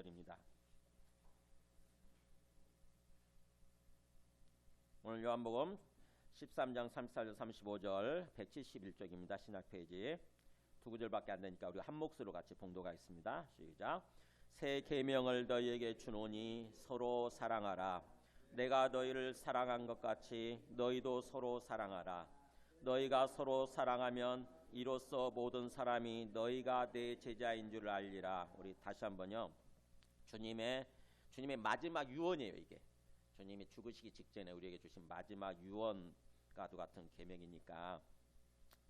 입니다. 오늘 요한복음 13장 34절 35절 171쪽입니다. 신약 페이지 두 구절밖에 안 되니까 우리 한 몫으로 같이 봉독하겠습니다. 시작. 새 계명을 너희에게 주노니 서로 사랑하라. 내가 너희를 사랑한 것 같이 너희도 서로 사랑하라. 너희가 서로 사랑하면 이로써 모든 사람이 너희가 내 제자인 줄 알리라. 우리 다시 한번요. 주님의 마지막 유언이에요. 이게 주님이 죽으시기 직전에 우리에게 주신 마지막 유언과도 같은 계명이니까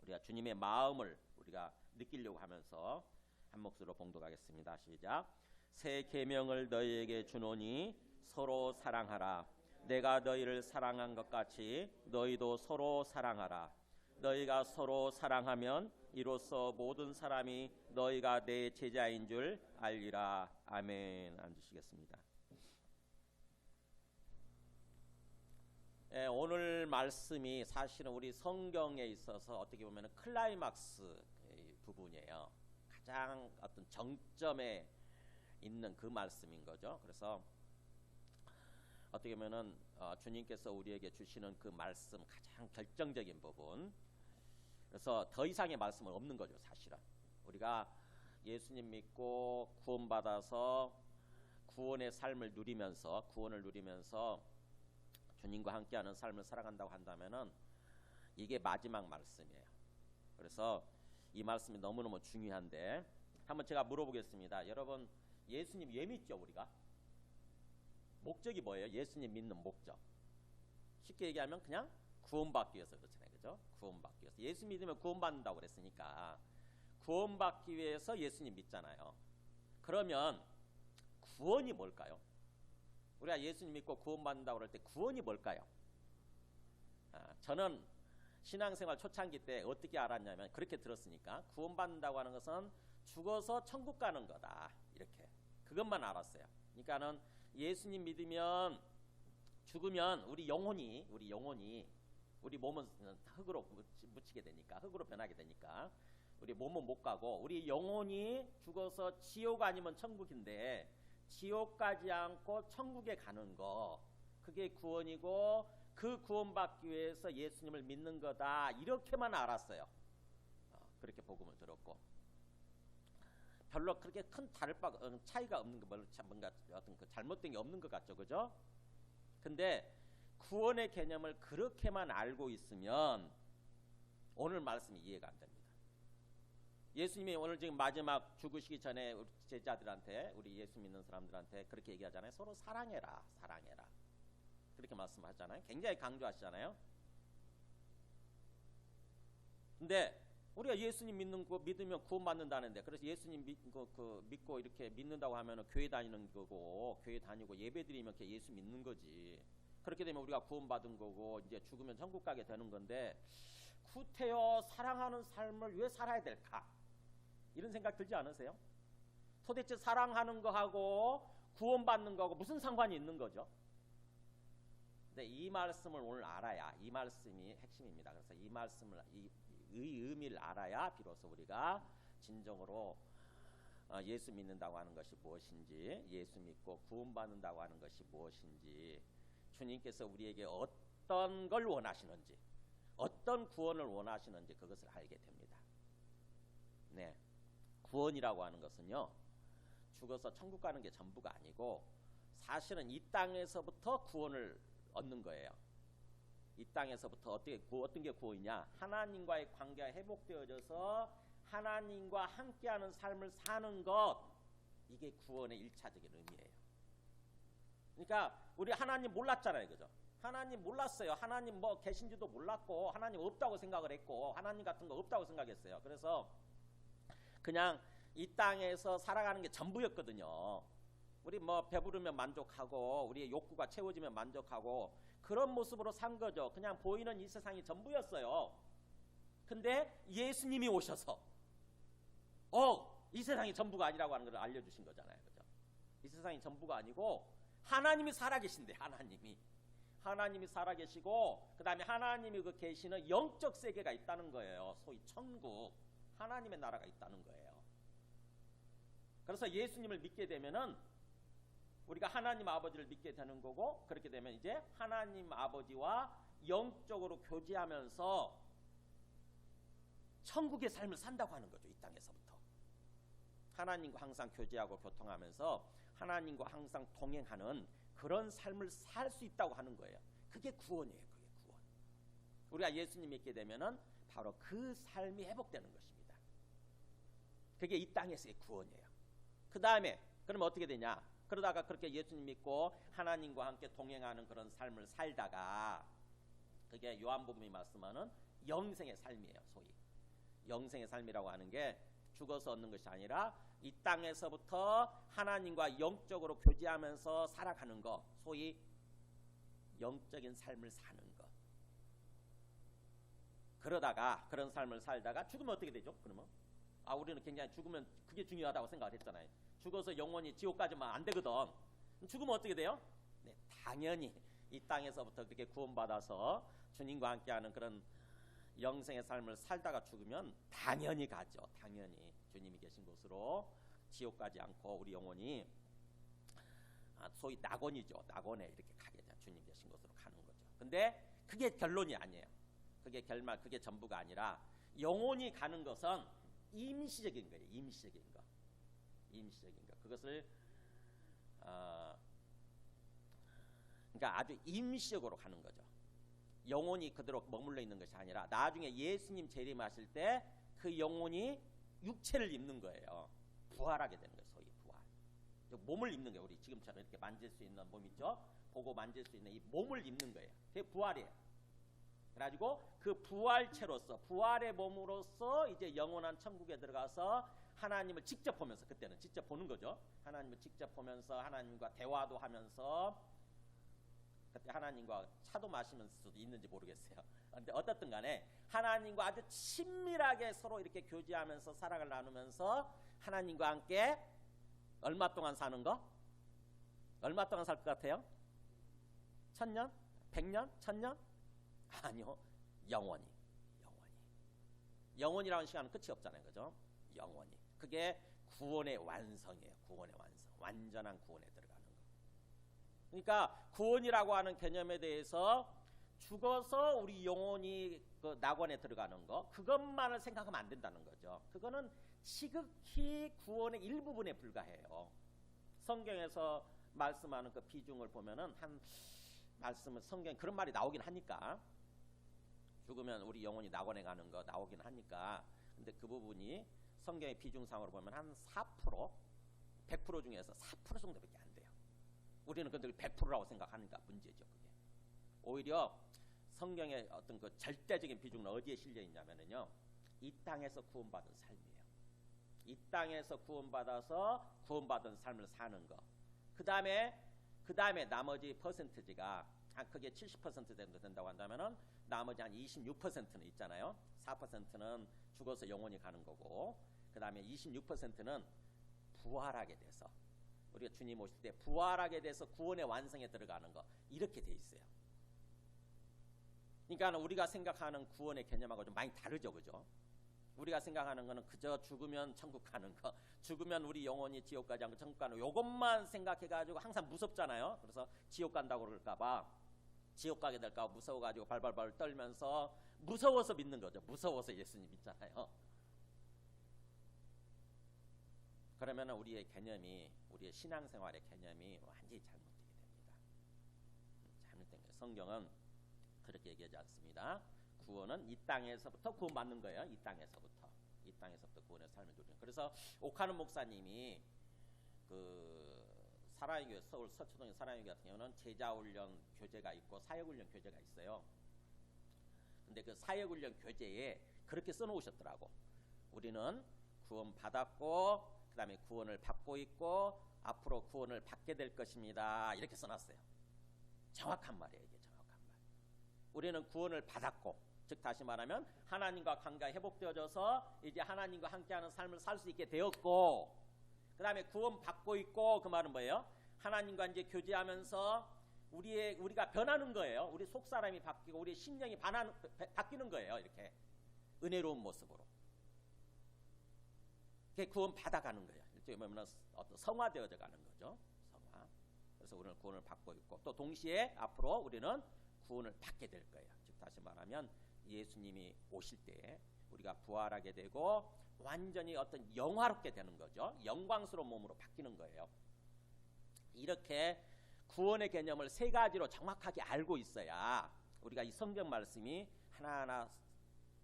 우리가 주님의 마음을 우리가 느끼려고 하면서 한 몫으로 봉독하겠습니다. 시작. 새 계명을 너희에게 주노니 서로 사랑하라. 내가 너희를 사랑한 것 같이 너희도 서로 사랑하라. 너희가 서로 사랑하면 이로써 모든 사람이 너희가 내 제자인 줄 알리라. 아멘. 앉으시겠습니다. 오늘 말씀이 사실은 우리 성경에 있어서 어떻게 보면 클라이막스 부분이에요. 가장 어떤 정점에 있는 그 말씀인 거죠. 그래서 어떻게 보면은 주님께서 우리에게 주시는 그 말씀 가장 결정적인 부분. 그래서 더 이상의 말씀은 없는 거죠. 사실은 우리가 예수님 믿고 구원받아서 구원의 삶을 누리면서 구원을 누리면서 주님과 함께하는 삶을 살아간다고 한다면은 이게 마지막 말씀이에요. 그래서 이 말씀이 너무너무 중요한데 한번 제가 물어보겠습니다. 여러분 예수님 왜 믿죠? 우리가 목적이 뭐예요? 예수님 믿는 목적 쉽게 얘기하면 그냥 구원받기 위해서 그렇잖아요. 그죠? 구원받기 위해서. 예수 믿으면 구원받는다고 그랬으니까 구원받기 위해서 예수님 믿잖아요. 그러면 구원이 뭘까요? 우리가 예수님 믿고 구원받는다고 그럴 때 구원이 뭘까요? 저는 신앙생활 초창기 때 어떻게 알았냐면 그렇게 들었으니까 구원받는다고 하는 것은 죽어서 천국 가는 거다. 이렇게 그것만 알았어요. 그러니까는 예수님 믿으면 죽으면 우리 영혼이 우리 몸은 흙으로 묻히게 되니까 흙으로 변하게 되니까 우리 몸은 못 가고 우리 영혼이 죽어서 지옥 아니면 천국인데 지옥 가지 않고 천국에 가는 거 그게 구원이고 그 구원받기 위해서 예수님을 믿는 거다 이렇게만 알았어요. 그렇게 복음을 들었고 별로 그렇게 큰 차이가 없는 거 뭔가 어떤 그 잘못된 게 없는 것 같죠, 그죠? 근데 구원의 개념을 그렇게만 알고 있으면 오늘 말씀이 이해가 안 됩니다. 예수님이 오늘 지금 마지막 죽으시기 전에 우리 제자들한테 우리 예수 믿는 사람들한테 그렇게 얘기하잖아요. 서로 사랑해라. 그렇게 말씀하잖아요. 굉장히 강조하시잖아요. 근데 우리가 예수님 믿으면 구원받는다는데 그래서 예수님 믿고 이렇게 믿는다고 하면 교회 다니는 거고 교회 다니고 예배 드리면 이렇게 예수 믿는 거지. 그렇게 되면 우리가 구원받은 거고 이제 죽으면 천국 가게 되는 건데 구태여 사랑하는 삶을 왜 살아야 될까? 이런 생각 들지 않으세요? 도대체 사랑하는 거하고 구원받는 거하고 무슨 상관이 있는 거죠? 근데 이 말씀을 오늘 알아야 이 말씀이 핵심입니다. 그래서 이 말씀을 이 의미를 알아야 비로소 우리가 진정으로 예수 믿는다고 하는 것이 무엇인지 예수 믿고 구원받는다고 하는 것이 무엇인지 주님께서 우리에게 어떤 걸 원하시는지 어떤 구원을 원하시는지 그것을 알게 됩니다. 네, 구원이라고 하는 것은요 죽어서 천국 가는 게 전부가 아니고 사실은 이 땅에서부터 구원을 얻는 거예요. 이 땅에서부터 어떤 게 구원이냐? 하나님과의 관계가 회복되어져서 하나님과 함께하는 삶을 사는 것 이게 구원의 1차적인 의미예요. 그러니까 우리 하나님 몰랐잖아요. 그죠? 하나님 몰랐어요. 하나님 뭐 계신지도 몰랐고 하나님 없다고 생각을 했고 하나님 같은 거 없다고 생각했어요. 그래서 그냥 이 땅에서 살아가는 게 전부였거든요. 우리 뭐 배부르면 만족하고 우리의 욕구가 채워지면 만족하고 그런 모습으로 산 거죠. 그냥 보이는 이 세상이 전부였어요. 근데 예수님이 오셔서 이 세상이 전부가 아니라고 하는 걸 알려주신 거잖아요. 그죠? 이 세상이 전부가 아니고 하나님이 살아계신데 하나님이 살아계시고 그 다음에 하나님이 그 계시는 영적 세계가 있다는 거예요. 소위 천국 하나님의 나라가 있다는 거예요. 그래서 예수님을 믿게 되면은 우리가 하나님 아버지를 믿게 되는 거고, 그렇게 되면 이제 하나님 아버지와 영적으로 교제하면서 천국의 삶을 산다고 하는 거죠. 이 땅에서부터 하나님과 항상 교제하고 교통하면서 하나님과 항상 동행하는 그런 삶을 살 수 있다고 하는 거예요. 그게 구원이에요. 그게 구원. 우리가 예수님 믿게 되면은 바로 그 삶이 회복되는 것입니다. 그게 이 땅에서의 구원이에요. 그 다음에 그러면 어떻게 되냐? 그러다가 그렇게 예수님 믿고 하나님과 함께 동행하는 그런 삶을 살다가, 그게 요한복음이 말씀하는 영생의 삶이에요. 소위 영생의 삶이라고 하는 게 죽어서 얻는 것이 아니라 이 땅에서부터 하나님과 영적으로 교제하면서 살아가는 거, 소위 영적인 삶을 사는 것. 그러다가 그런 삶을 살다가 죽으면 어떻게 되죠? 그러면 우리는 굉장히 죽으면 그게 중요하다고 생각을 했잖아요. 죽어서 영원히 지옥 가지면 안 되거든. 죽으면 어떻게 돼요? 네, 당연히 이 땅에서부터 그렇게 구원받아서 주님과 함께하는 그런 영생의 삶을 살다가 죽으면 당연히 가죠. 당연히 주님이 계신 곳으로 지옥 가지 않고 우리 영혼이 소위 낙원이죠. 낙원에 이렇게 가게 돼요. 주님 계신 곳으로 가는 거죠. 근데 그게 결론이 아니에요. 그게 결말, 그게 전부가 아니라 영혼이 가는 것은 임시적인 거예요. 임시적인 거. 임시적인 거. 그것을 그러니까 아주 임시적으로 가는 거죠. 영혼이 그대로 머물러 있는 것이 아니라 나중에 예수님 재림하실 때 그 영혼이 육체를 입는 거예요. 부활하게 되는 거예요. 소위 부활. 몸을 입는 거예요. 우리 지금처럼 이렇게 만질 수 있는 몸 있죠. 보고 만질 수 있는 이 몸을 입는 거예요. 그게 부활이에요. 그래가지고 그 부활체로서, 부활의 몸으로서 이제 영원한 천국에 들어가서 하나님을 직접 보면서, 그때는 직접 보는 거죠. 하나님을 직접 보면서 하나님과 대화도 하면서, 그때 하나님과 차도 마시면서 수도 있는지 모르겠어요. 그런데 어떻든 간에 하나님과 아주 친밀하게 서로 이렇게 교제하면서 사랑을 나누면서 하나님과 함께 얼마 동안 사는 거? 얼마 동안 살 것 같아요? 1000년? 100년? 1000년? 아니요. 영원히. 영원이라는 시간은 끝이 없잖아요. 그죠? 영원히. 그게 구원의 완성이에요. 구원의 완성. 완전한 구원에 들어가는 거. 그러니까 구원이라고 하는 개념에 대해서 죽어서 우리 영혼이 그 낙원에 들어가는 거, 그것만을 생각하면 안 된다는 거죠. 그거는 지극히 구원의 일부분에 불과해요. 성경에서 말씀하는 그 비중을 보면은 한 말씀은 성경에 그런 말이 나오긴 하니까, 죽으면 우리 영혼이 낙원에 가는 거 나오긴 하니까, 근데 그 부분이 성경의 비중상으로 보면 한 4%, 100% 중에서 4% 정도밖에 안 돼요. 우리는 근데 100%라고 생각하니까 문제죠. 그게 오히려 성경의 어떤 그 절대적인 비중은 어디에 실려 있냐면은요, 이 땅에서 구원받은 삶이에요. 이 땅에서 구원받아서 구원받은 삶을 사는 거. 그 다음에 나머지 퍼센트지가 한 그게 70% 정도 된다고 한다면은 나머지 한 26%는 있잖아요. 4%는 죽어서 영원히 가는 거고, 그 다음에 26%는 부활하게 돼서, 우리가 주님 오실 때 부활하게 돼서 구원의 완성에 들어가는 거, 이렇게 돼 있어요. 그러니까 우리가 생각하는 구원의 개념하고 좀 많이 다르죠. 그죠? 우리가 생각하는 거는 그저 죽으면 천국 가는 거, 죽으면 우리 영혼이 지옥 가지 않고 천국 가는 거, 요것만 생각해가지고 항상 무섭잖아요. 그래서 지옥 간다고 그럴까봐, 지옥 가게 될까 무서워가지고 발발발 떨면서, 무서워서 믿는 거죠. 무서워서 예수님 믿잖아요. 그러면 우리의 개념이, 우리의 신앙생활의 개념이 완전히 잘못되게 됩니다. 잘못된 거예요. 성경은 그렇게 얘기하지 않습니다. 구원은 이 땅에서부터 구원받는 거예요. 이 땅에서부터 구원의 삶을 누리는. 그래서 옥하는 목사님이 그 사랑의 교회, 서울 서초동의 사랑의 교회 같은 경우는 제자훈련 교재가 있고 사역훈련 교재가 있어요. 근데 그 사역훈련 교재에 그렇게 써놓으셨더라고. 우리는 구원 받았고, 그 다음에 구원을 받고 있고, 앞으로 구원을 받게 될 것입니다. 이렇게 써놨어요. 정확한 말이에요. 이게 정확한 말. 우리는 구원을 받았고, 즉 다시 말하면 하나님과 관계가 회복되어져서 이제 하나님과 함께하는 삶을 살 수 있게 되었고, 그 다음에 구원 받고 있고, 그 말은 뭐예요? 하나님과 이제 교제하면서 우리가 변하는 거예요. 우리 속사람이 바뀌고 우리 심령이 바뀌는 거예요. 이렇게 은혜로운 모습으로. 그게 구원 받아가는 거예요. 일종의 보면 어떤 성화되어져 가는 거죠. 성화. 그래서 우리는 구원을 받고 있고 또 동시에 앞으로 우리는 구원을 받게 될 거예요. 즉 다시 말하면 예수님이 오실 때 우리가 부활하게 되고 완전히 어떤 영화롭게 되는 거죠. 영광스러운 몸으로 바뀌는 거예요. 이렇게 구원의 개념을 세 가지로 정확하게 알고 있어야 우리가 이 성경 말씀이 하나하나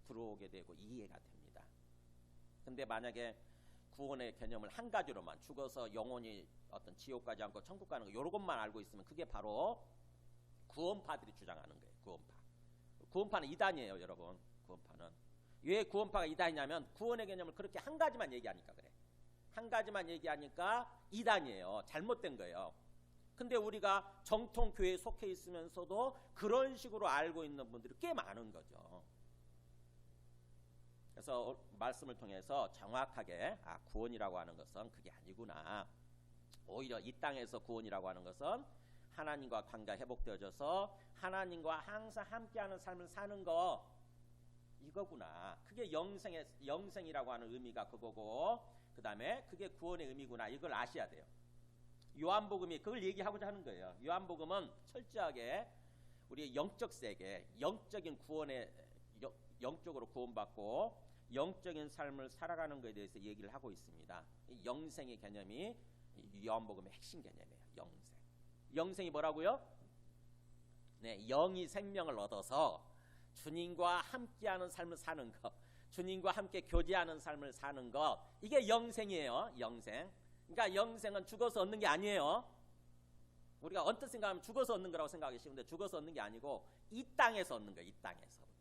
들어오게 되고 이해가 됩니다. 근데 만약에 구원의 개념을 한 가지로만 죽어서 영혼이 어떤 지옥 가지 않고 천국 가는 거 요런 것만 알고 있으면 그게 바로 구원파들이 주장하는 거예요. 구원파는 이단이에요, 여러분. 구원파는 왜 구원파가 이단이냐면 구원의 개념을 그렇게 한 가지만 얘기하니까 그래. 한 가지만 얘기하니까 이단이에요. 잘못된 거예요. 근데 우리가 정통 교회에 속해 있으면서도 그런 식으로 알고 있는 분들이 꽤 많은 거죠. 그래서 말씀을 통해서 정확하게 구원이라고 하는 것은 그게 아니구나. 오히려 이 땅에서 구원이라고 하는 것은 하나님과 관계가 회복되어져서 하나님과 항상 함께하는 삶을 사는 거 이거구나. 그게 영생이라고 하는 의미가 그거고 그 다음에 그게 구원의 의미구나. 이걸 아셔야 돼요. 요한복음이 그걸 얘기하고자 하는 거예요. 요한복음은 철저하게 우리의 영적 세계, 영적인 구원의 영적으로 구원받고 영적인 삶을 살아가는 것에 대해서 얘기를 하고 있습니다. 이 영생의 개념이 요한복음의 핵심 개념이에요. 영생이 뭐라고요? 네, 영이 생명을 얻어서 주님과 함께하는 삶을 사는 것, 주님과 함께 교제하는 삶을 사는 것, 이게 영생이에요. 영생. 그러니까 영생은 죽어서 얻는 게 아니에요. 우리가 언뜻 생각하면 죽어서 얻는 거라고 생각하기 쉬운데 죽어서 얻는 게 아니고 이 땅에서 얻는 거예요. 이 땅에서부터.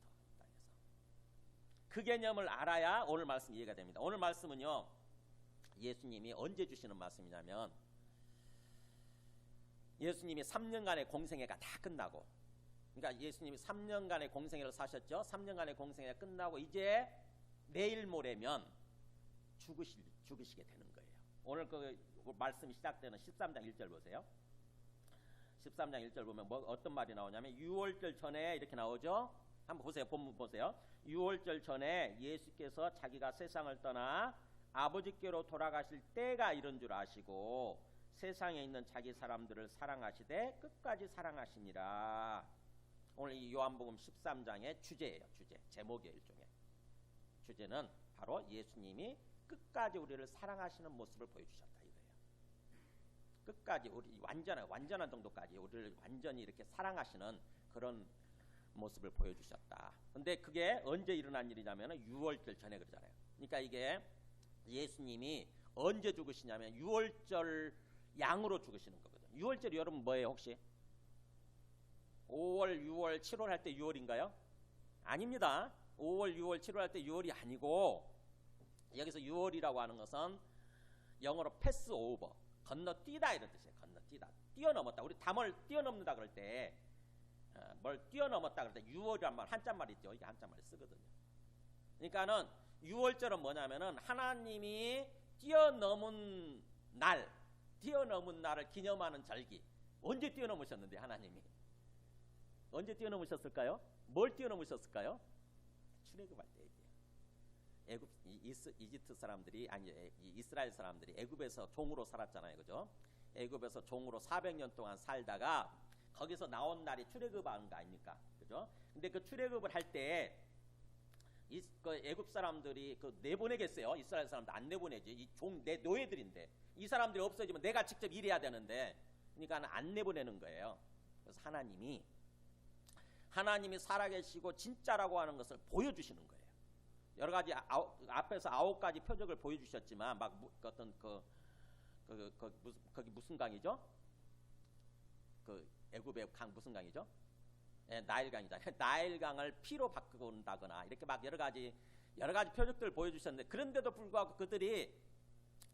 그 개념을 알아야 오늘 말씀 이해가 됩니다. 오늘 말씀은요, 예수님이 언제 주시는 말씀이냐면 예수님이 3년간의 공생애가 다 끝나고, 그러니까 예수님이 3년간의 공생애를 사셨죠. 3년간의 공생애가 끝나고 이제 내일 모레면 죽으시게 되는 거예요. 오늘 그 말씀이 시작되는 13장 1절 보세요. 13장 1절 보면 어떤 말이 나오냐면 6월절 전에 이렇게 나오죠. 한번 보세요. 본문 보세요. 6월절 전에 예수께서 자기가 세상을 떠나 아버지께로 돌아가실 때가 이런 줄 아시고 세상에 있는 자기 사람들을 사랑하시되 끝까지 사랑하시니라. 오늘 이 요한복음 13장의 주제예요. 제목이에요. 일종의 주제는 바로 예수님이 끝까지 우리를 사랑하시는 모습을 보여주셨다 이거예요. 끝까지 우리 완전한 정도까지 우리를 완전히 이렇게 사랑하시는 그런 모습을 보여주셨다. 근데 그게 언제 일어난 일이냐면 6월절 전에 그러잖아요. 그러니까 이게 예수님이 언제 죽으시냐면 6월절 양으로 죽으시는 거거든요. 6월절이 여러분 뭐예요 혹시? 5월, 6월, 7월 할 때 6월인가요? 아닙니다. 5월, 6월, 7월 할 때 6월이 아니고 여기서 6월이라고 하는 것은 영어로 패스 오버, 건너뛰다 이런 뜻이에요. 건너뛰다, 뛰어넘었다. 우리 담을 뛰어넘는다 그럴 때 뭘 뛰어넘었다 그럴 때 6월이란 말 한자말 있죠. 이게 한자말을 쓰거든요. 그러니까는 6월절은 뭐냐면은 하나님이 뛰어넘은 날을 기념하는 절기. 언제 뛰어넘으셨는데 하나님이? 언제 뛰어넘으셨을까요? 뭘 뛰어넘으셨을까요? 출애굽할 때 얘기해요. 이집트 사람들이 이스라엘 사람들이 애굽에서 종으로 살았잖아요. 그죠? 애굽에서 종으로 400년 동안 살다가 거기서 나온 날이 출애굽한 거 아닙니까? 그죠? 근데 그 출애굽을 할 때 그 애굽 사람들이 그 내보내겠어요? 이스라엘 사람들 안 내보내지. 이 내 노예들인데 이 사람들이 없어지면 내가 직접 일해야 되는데, 그러니까 안 내보내는 거예요. 그래서 하나님이 살아계시고 진짜라고 하는 것을 보여주시는 거예요. 여러 가지 앞에서 9가지 표적을 보여주셨지만 막 어떤 거기 무슨 강이죠? 그 애굽의 강 무슨 강이죠? 예, 나일강이잖아요. 나일강을 피로 바꾼다거나 이렇게 막 여러 가지 표적들을 보여주셨는데 그런데도 불구하고 그들이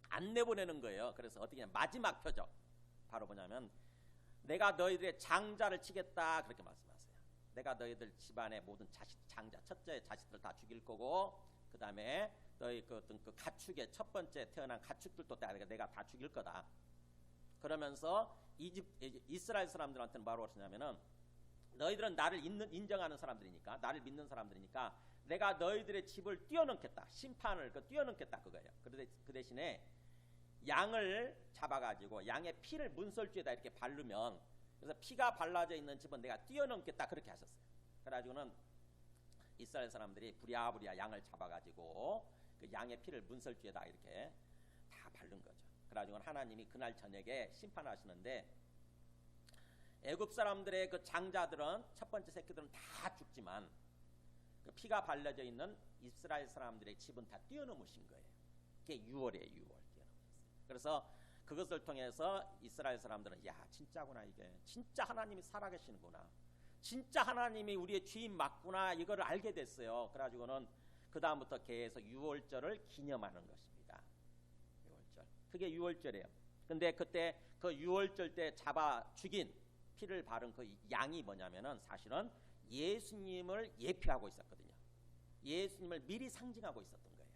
안 내보내는 거예요. 그래서 어떻게 하냐, 마지막 표적 바로 뭐냐면 내가 너희들의 장자를 치겠다 그렇게 말씀하세요. 내가 너희들 집안의 모든 장자 첫째 자식들 다 죽일 거고 그 다음에 너희 그 가축의 첫 번째 태어난 가축들도 내가 다 죽일 거다. 그러면서 이스라엘 사람들한테는 뭐라고 하시냐면은 너희들은 나를 인정하는 사람들이니까, 나를 믿는 사람들이니까 내가 너희들의 집을 뛰어넘겠다. 심판을 뛰어넘겠다 그거예요. 그 대신에 양을 잡아가지고 양의 피를 문설주에다 이렇게 바르면, 그래서 피가 발라져 있는 집은 내가 뛰어넘겠다 그렇게 하셨어요. 그래가지고는 이스라엘 사람들이 부랴부랴 양을 잡아가지고 그 양의 피를 문설주에다 이렇게 다 바른 거죠. 그래가지고 하나님이 그날 저녁에 심판하시는데, 애굽 사람들의 그 장자들은, 첫 번째 새끼들은 다 죽지만 그 피가 발라져 있는 이스라엘 사람들의 집은 다 뛰어넘으신 거예요. 그게 6월이에요. 6월 뛰어넘으셨어요. 그래서 그것을 통해서 이스라엘 사람들은 야, 진짜구나, 이게 진짜 하나님이 살아계시는구나, 진짜 하나님이 우리의 주인 맞구나, 이거를 알게 됐어요. 그래가지고는 그 다음부터 계속 6월절을 기념하는 것입니다. 6월절, 그게 6월절이에요. 근데 그때 그 6월절 때 잡아 죽인 피를 바른 그 양이 뭐냐면은 사실은 예수님을 예표하고 있었거든요. 예수님을 미리 상징하고 있었던 거예요.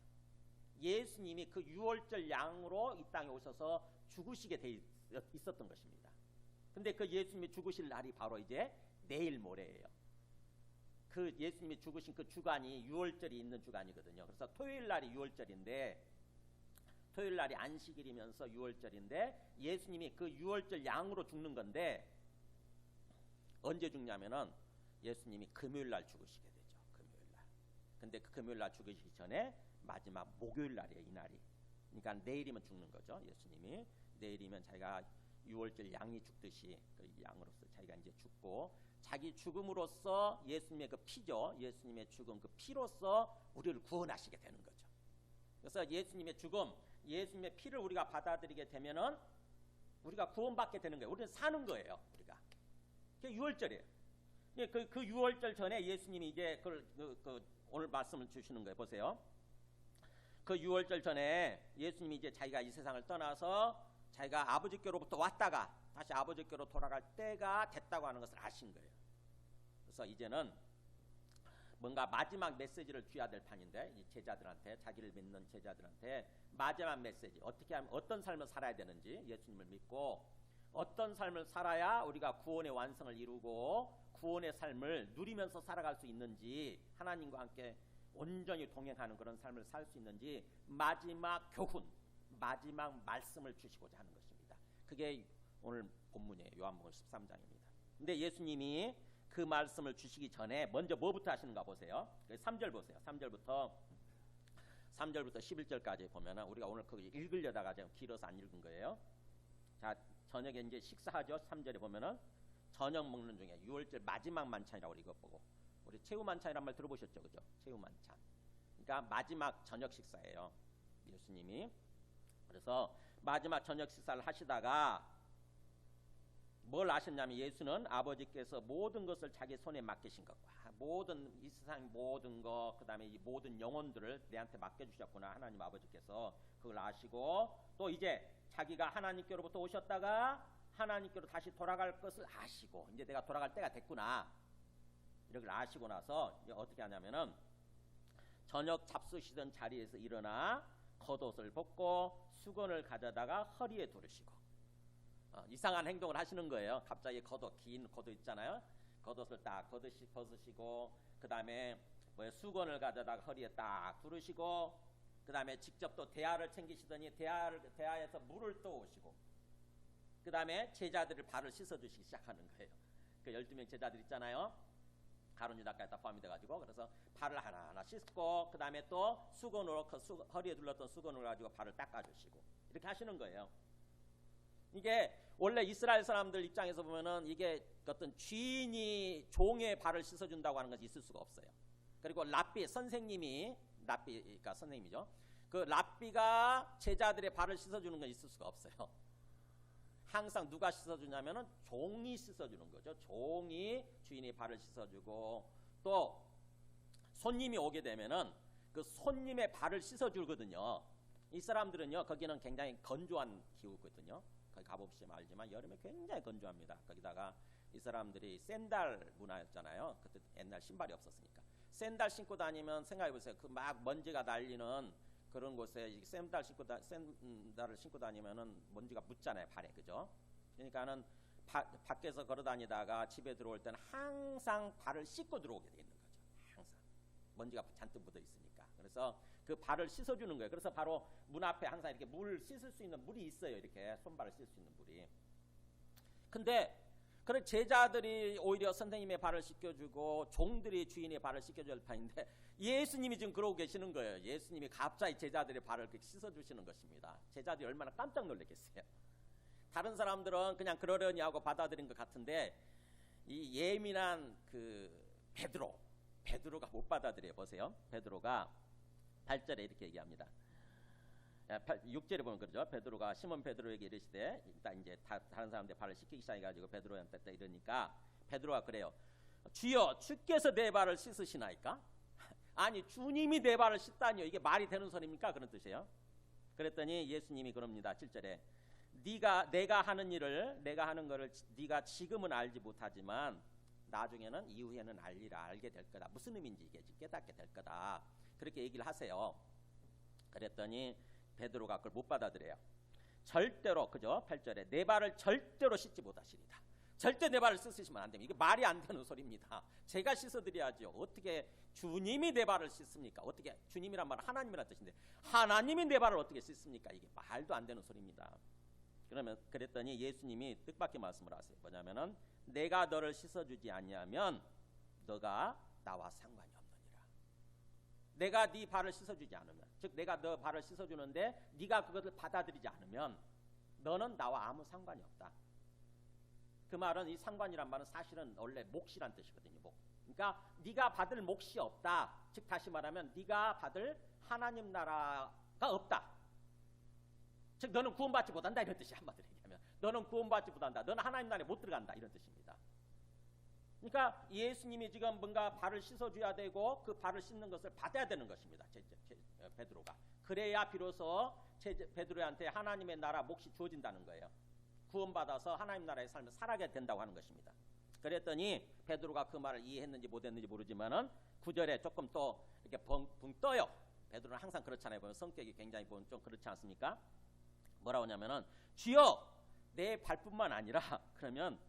예수님이 그 6월절 양으로 이 땅에 오셔서 죽으시게 돼 있었던 것입니다. 근데 그 예수님이 죽으실 날이 바로 이제 내일 모레예요. 그 예수님이 죽으신 그 주간이 6월절이 있는 주간이거든요. 그래서 토요일 날이 6월절인데, 토요일 날이 안식일이면서 6월절인데 예수님이 그 6월절 양으로 죽는 건데, 언제 죽냐면은 예수님이 금요일 날 죽으시게 되죠. 금요일 날. 근데 그 금요일 날 죽으시기 전에 마지막 목요일 날이에요, 이날이. 그러니까 내일이면 죽는 거죠. 예수님이 내일이면 자기가 6월절 양이 죽듯이 그 양으로서 자기가 이제 죽고, 자기 죽음으로써 예수님의 그 피죠, 예수님의 죽음, 그 피로써 우리를 구원하시게 되는 거죠. 그래서 예수님의 죽음, 예수님의 피를 우리가 받아들이게 되면은 우리가 구원받게 되는 거예요. 우리는 사는 거예요. 우리가. 그게 6월절이에요. 그 6월절 전에 예수님이 이제 오늘 말씀을 주시는 거예요. 보세요. 그 6월절 전에 예수님이 이제 자기가 이 세상을 떠나서 자기가 아버지께로부터 왔다가 다시 아버지께로 돌아갈 때가 됐다고 하는 것을 아신 거예요. 그래서 이제는 뭔가 마지막 메시지를 줘야 될 판인데, 이 제자들한테, 자기를 믿는 제자들한테 마지막 메시지, 어떻게 하면 어떤 삶을 살아야 되는지, 예수님을 믿고 어떤 삶을 살아야 우리가 구원의 완성을 이루고 구원의 삶을 누리면서 살아갈 수 있는지, 하나님과 함께 온전히 동행하는 그런 삶을 살 수 있는지 마지막 교훈, 마지막 말씀을 주시고자 하는 것입니다. 그게 오늘 본문이에요. 요한복음 13장입니다. 근데 예수님이 그 말씀을 주시기 전에 먼저 뭐부터 하시는가 보세요. 3절 보세요. 3절부터 11절까지 보면은, 우리가 오늘 거기 읽으려다가 좀 길어서 안 읽은 거예요. 자, 저녁에 이제 식사하죠. 3절에 보면은 저녁 먹는 중에 6월절 마지막 만찬이라고 읽어보고, 우리 최후 만찬이란 말 들어보셨죠, 그죠? 최후 만찬. 그러니까 마지막 저녁 식사예요, 예수님이. 그래서 마지막 저녁 식사를 하시다가 뭘 하셨냐면, 예수는 아버지께서 모든 것을 자기 손에 맡기신 것과 모든 이 세상 모든 것, 그 다음에 이 모든 영혼들을 내한테 맡겨주셨구나, 하나님 아버지께서 그걸 아시고, 또 이제 자기가 하나님께로부터 오셨다가 하나님께로 다시 돌아갈 것을 아시고, 이제 내가 돌아갈 때가 됐구나, 이렇게 아시고 나서 이제 어떻게 하냐면은, 저녁 잡수시던 자리에서 일어나 겉옷을 벗고 수건을 가져다가 허리에 두르시고, 이상한 행동을 하시는 거예요. 갑자기 겉옷, 긴 겉옷 있잖아요. 겉옷을 딱 벗으시고, 그 다음에 수건을 가져다가 허리에 딱 두르시고, 그 다음에 직접 또 대야를 챙기시더니 대야에서 물을 떠오시고, 그 다음에 제자들을 발을 씻어주시기 시작하는 거예요. 그 12명 제자들 있잖아요. 가룟 유다까지 다 포함이 돼가지고, 그래서 발을 하나하나 씻고, 그 다음에 또 수건으로 허리에 둘렀던 수건을 가지고 발을 닦아주시고, 이렇게 하시는 거예요. 이게 원래 이스라엘 사람들 입장에서 보면은 이게 어떤 주인이 종의 발을 씻어준다고 하는 것이 있을 수가 없어요. 그리고 랍비 선생님이, 랍비가 선생님이죠. 그 랍비가 제자들의 발을 씻어주는 건 있을 수가 없어요. 항상 누가 씻어주냐면은 종이 씻어주는 거죠. 종이 주인의 발을 씻어주고, 또 손님이 오게 되면은 그 손님의 발을 씻어주거든요. 이 사람들은요, 거기는 굉장히 건조한 기후거든요. 거기 가보시면 알지만 여름에 굉장히 건조합니다. 거기다가 이 사람들이 샌들 문화였잖아요. 그때 옛날 신발이 없었으니까 샌들 신고 다니면, 생각해보세요. 그 막 먼지가 날리는 그런 곳에 샌들을 신고 다니면은 먼지가 묻잖아요, 발에, 그죠? 그러니까는 밖에서 걸어다니다가 집에 들어올 때는 항상 발을 씻고 들어오게 돼 있는 거죠. 항상 먼지가 잔뜩 묻어 있으니까. 그래서 그 발을 씻어주는 거예요. 그래서 바로 문 앞에 항상 이렇게 물 씻을 수 있는 물이 있어요. 이렇게 손발을 씻을 수 있는 물이. 근데 그런 제자들이 오히려 선생님의 발을 씻겨주고 종들이 주인의 발을 씻겨줄 판인데 예수님이 지금 그러고 계시는 거예요. 예수님이 갑자기 제자들의 발을 씻어주시는 것입니다. 제자들이 얼마나 깜짝 놀랐겠어요. 다른 사람들은 그냥 그러려니 하고 받아들인 것 같은데 이 예민한 그 베드로가 못 받아들여요. 보세요. 베드로가 8절에 이렇게 얘기합니다. 6절에 보면 그러죠. 베드로가 시몬 베드로에게 이르시되 일단 이제 다른 사람들 발을 씻기기 시작해가지고 베드로한테 딱 이러니까 베드로가 그래요. 주여 주께서 내 발을 씻으시나이까? 아니 주님이 내 발을 씻다니요. 이게 말이 되는 소리입니까? 그런 뜻이에요. 그랬더니 예수님이 그럽니다. 7절에 내가 하는 거를 네가 지금은 알지 못하지만 나중에는 이후에는 알게 될 거다. 무슨 의미인지 이게 깨닫게 될 거다. 그렇게 얘기를 하세요. 그랬더니 베드로가 그걸 못 받아들여요. 절대로 그죠? 8절에 내 발을 절대로 씻지 못하시리다. 절대 내 발을 씻으시면 안 됩니다. 이게 말이 안 되는 소리입니다. 제가 씻어드려야죠. 어떻게 주님이 내 발을 씻습니까? 어떻게 주님이란 말은 하나님이란 뜻인데 하나님이 내 발을 어떻게 씻습니까? 이게 말도 안 되는 소리입니다. 그랬더니 예수님이 뜻밖의 말씀을 하세요. 뭐냐면은 내가 너를 씻어주지 아니하면 너가 나와 상관이 없느니라. 내가 네 발을 씻어주지 않으면, 즉 내가 너 발을 씻어주는데 네가 그것을 받아들이지 않으면 너는 나와 아무 상관이 없다. 그 말은 이 상관이란 말은 사실은 원래 몫이란 뜻이거든요. 몫. 그러니까 네가 받을 몫이 없다. 즉 다시 말하면 네가 받을 하나님 나라가 없다. 즉 너는 구원받지 못한다 이런 뜻이 한마디로 얘기하면 너는 구원받지 못한다. 너는 하나님 나라에 못 들어간다 이런 뜻입니다. 그러니까 예수님이 지금 뭔가 발을 씻어줘야 되고 그 발을 씻는 것을 받아야 되는 것입니다. 베드로가. 그래야 비로소 베드로한테 하나님의 나라 몫이 주어진다는 거예요. 구원받아서 하나님 나라의 삶을 살아가게 된다고 하는 것입니다. 그랬더니 베드로가 그 말을 이해했는지 못했는지 모르지만은 9절에 조금 또 이렇게 붕 떠요. 베드로는 항상 그렇잖아요. 보면 성격이 굉장히 보면 좀 그렇지 않습니까? 뭐라고 하냐면은 주여 내 발뿐만 아니라 그러면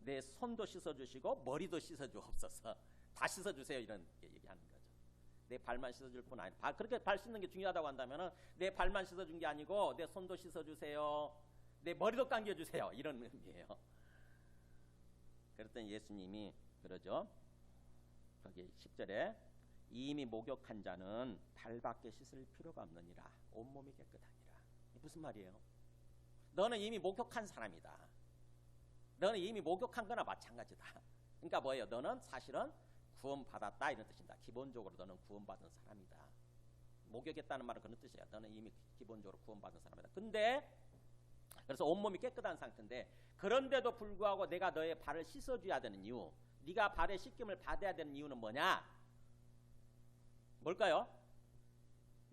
내 손도 씻어주시고 머리도 씻어주옵소서. 다 씻어주세요 이런 얘기하는 거죠. 내 발만 씻어줄 뿐 아니라 그렇게 발 씻는 게 중요하다고 한다면은 내 발만 씻어준 게 아니고 내 손도 씻어주세요. 내 머리도 감겨주세요. 이런 의미예요. 그랬더니 예수님이 그러죠. 거기 10절에 이미 목욕한 자는 발밖에 씻을 필요가 없느니라. 온몸이 깨끗하니라. 무슨 말이에요? 너는 이미 목욕한 사람이다. 너는 이미 목욕한 거나 마찬가지다. 그러니까 뭐예요? 너는 사실은 구원받았다 이런 뜻입니다. 기본적으로 너는 구원받은 사람이다. 목욕했다는 말은 그런 뜻이에요. 너는 이미 기본적으로 구원받은 사람이다. 근데 그래서 온몸이 깨끗한 상태인데 그런데도 불구하고 내가 너의 발을 씻어줘야 되는 이유, 네가 발의 씻김을 받아야 되는 이유는 뭐냐? 뭘까요?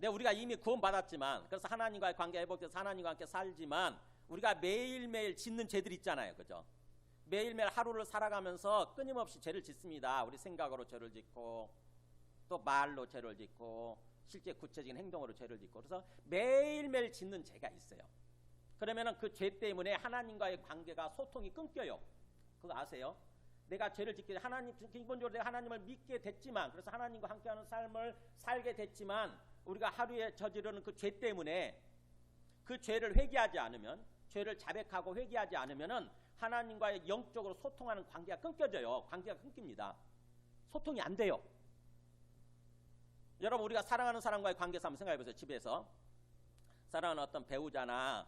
우리가 이미 구원받았지만 그래서 하나님과의 관계가 회복돼서 하나님과 함께 살지만 우리가 매일매일 짓는 죄들 있잖아요. 그죠? 매일매일 하루를 살아가면서 끊임없이 죄를 짓습니다. 우리 생각으로 죄를 짓고 또 말로 죄를 짓고 실제 구체적인 행동으로 죄를 짓고 그래서 매일매일 짓는 죄가 있어요. 그러면은 그 죄 때문에 하나님과의 관계가 소통이 끊겨요. 그거 아세요? 내가 죄를 짓게 기본적으로 내가 하나님을 믿게 됐지만 그래서 하나님과 함께하는 삶을 살게 됐지만 우리가 하루에 저지르는 그 죄 때문에 그 죄를 회개하지 않으면 죄를 자백하고 회개하지 않으면은 하나님과의 영적으로 소통하는 관계가 끊겨져요. 관계가 끊깁니다. 소통이 안 돼요. 여러분 우리가 사랑하는 사람과의 관계에서 한번 생각해 보세요. 집에서 사랑하는 어떤 배우자나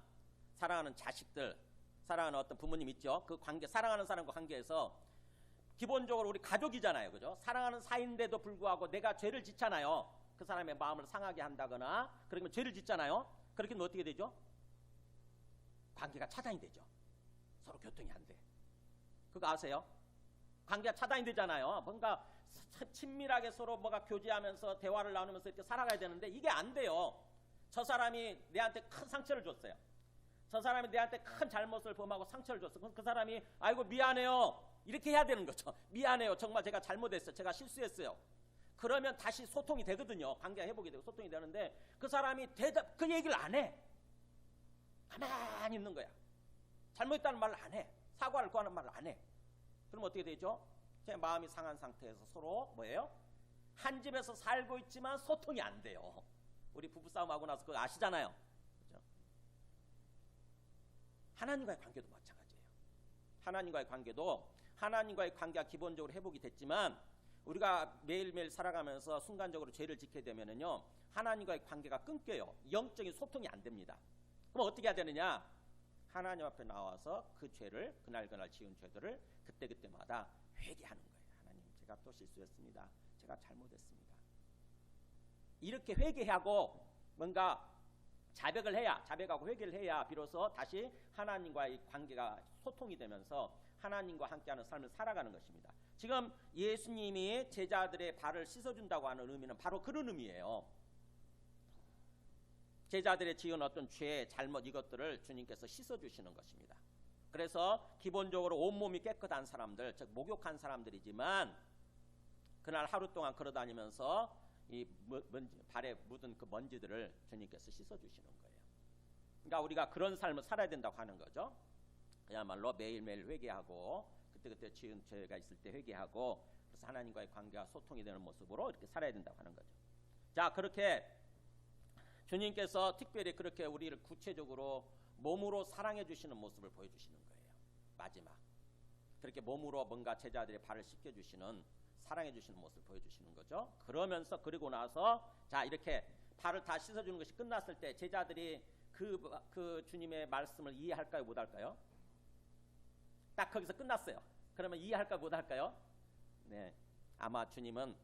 사랑하는 자식들, 사랑하는 어떤 부모님 있죠. 그 관계, 사랑하는 사람과 관계에서 기본적으로 우리 가족이잖아요. 그죠? 사랑하는 사이인데도 불구하고 내가 죄를 짓잖아요. 그 사람의 마음을 상하게 한다거나 그러면 죄를 짓잖아요. 그렇게 되면 어떻게 되죠? 관계가 차단이 되죠. 서로 교통이 안 돼. 그거 아세요? 관계가 차단이 되잖아요. 뭔가 친밀하게 서로 뭐가 교제하면서 대화를 나누면서 이렇게 살아가야 되는데 이게 안 돼요. 저 사람이 내한테 큰 상처를 줬어요. 저 사람이 내한테 큰 잘못을 범하고 상처를 줬어. 그럼 그 사람이 아이고 미안해요. 이렇게 해야 되는 거죠. 미안해요. 정말 제가 잘못했어요. 제가 실수했어요. 그러면 다시 소통이 되거든요. 관계가 회복이 되고 소통이 되는데 그 사람이 그 얘기를 안 해. 가만히 있는 거야. 잘못했다는 말을 안 해. 사과를 구하는 말을 안 해. 그럼 어떻게 되죠? 제 마음이 상한 상태에서 서로 뭐예요? 한 집에서 살고 있지만 소통이 안 돼요. 우리 부부싸움 하고 나서 그거 아시잖아요. 그죠? 하나님과의 관계도 마찬가지예요. 하나님과의 관계도 하나님과의 관계가 기본적으로 회복이 됐지만 우리가 매일매일 살아가면서 순간적으로 죄를 짓게 되면은요, 하나님과의 관계가 끊겨요. 영적인 소통이 안 됩니다. 그럼 어떻게 해야 되느냐? 하나님 앞에 나와서 그 죄를, 그날 지은 죄들을 그때그때마다 회개하는 거예요. 하나님, 제가 또 실수했습니다. 제가 잘못했습니다. 이렇게 회개하고 뭔가 자백하고 회개를 해야 비로소 다시 하나님과의 관계가 소통이 되면서 하나님과 함께하는 삶을 살아가는 것입니다. 지금 예수님이 제자들의 발을 씻어준다고 하는 의미는 바로 그런 의미예요. 제자들의 지은 어떤 죄, 잘못 이것들을 주님께서 씻어주시는 것입니다. 그래서 기본적으로 온몸이 깨끗한 사람들, 즉 목욕한 사람들이지만 그날 하루 동안 걸어다니면서 이 발에 묻은 그 먼지들을 주님께서 씻어주시는 거예요. 그러니까 우리가 그런 삶을 살아야 된다고 하는 거죠. 그야말로 매일매일 회개하고 그때 지은 죄가 있을 때 회개하고 그래서 하나님과의 관계가 소통이 되는 모습으로 이렇게 살아야 된다고 하는 거죠. 자, 그렇게 주님께서 특별히 그렇게 우리를 구체적으로 몸으로 사랑해 주시는 모습을 보여주시는 거예요. 마지막 그렇게 몸으로 뭔가 제자들의 발을 씻겨주시는, 사랑해 주시는 모습을 보여주시는 거죠. 그러면서 그리고 나서 자, 이렇게 발을 다 씻어주는 것이 끝났을 때 제자들이 그 주님의 말씀을 이해할까요, 못할까요? 딱 거기서 끝났어요. 그러면 이해할까요, 못할까요? 네, 아마 주님은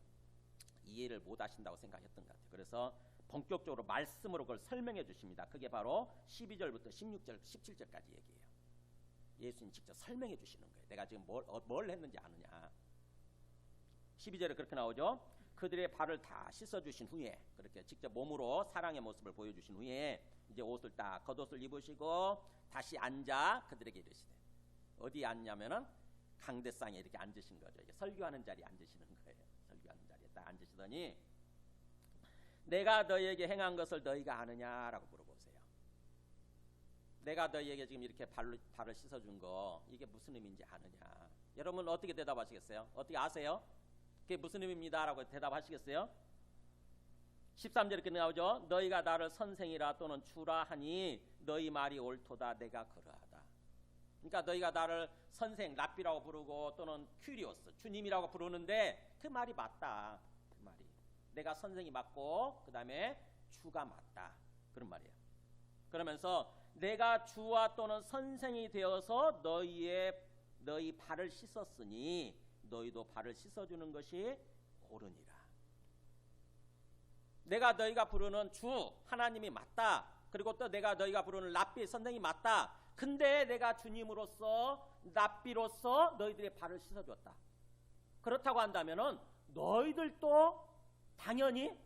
이해를 못하신다고 생각했던 것 같아요. 그래서 본격적으로 말씀으로 그걸 설명해 주십니다. 그게 바로 12절부터 16절, 17절까지 얘기예요. 예수님 직접 설명해 주시는 거예요. 내가 지금 뭘 했는지 아느냐. 12절에 그렇게 나오죠. 그들의 발을 다 씻어주신 후에, 그렇게 직접 몸으로 사랑의 모습을 보여주신 후에 이제 옷을 딱 겉옷을 입으시고 다시 앉아 그들에게 이르시되, 어디 앉냐면은 강대상에 이렇게 앉으신 거죠. 이게 설교하는 자리에 앉으시는 거예요. 설교하는 자리에 딱 앉으시더니 내가 너희에게 행한 것을 너희가 아느냐라고 물어보세요. 내가 너희에게 지금 이렇게 발을 씻어준 거 이게 무슨 의미인지 아느냐. 여러분 어떻게 대답하시겠어요? 어떻게 아세요? 그게 무슨 의미입니다 라고 대답하시겠어요? 13절 이렇게 나오죠. 너희가 나를 선생이라 또는 주라 하니 너희 말이 옳도다. 내가 그러하다. 그러니까 너희가 나를 선생, 랍비라고 부르고 또는 큐리오스, 주님이라고 부르는데 그 말이 맞다. 그 말이. 내가 선생이 맞고 그 다음에 주가 맞다. 그런 말이에요. 그러면서 내가 주와 또는 선생이 되어서 너희 발을 씻었으니 너희도 발을 씻어주는 것이 옳으니라. 내가 너희가 부르는 주 하나님이 맞다. 그리고 또 내가 너희가 부르는 랍비 선생이 맞다. 근데 내가 주님으로서 랍비로서 너희들의 발을 씻어줬다. 그렇다고 한다면은 너희들도 당연히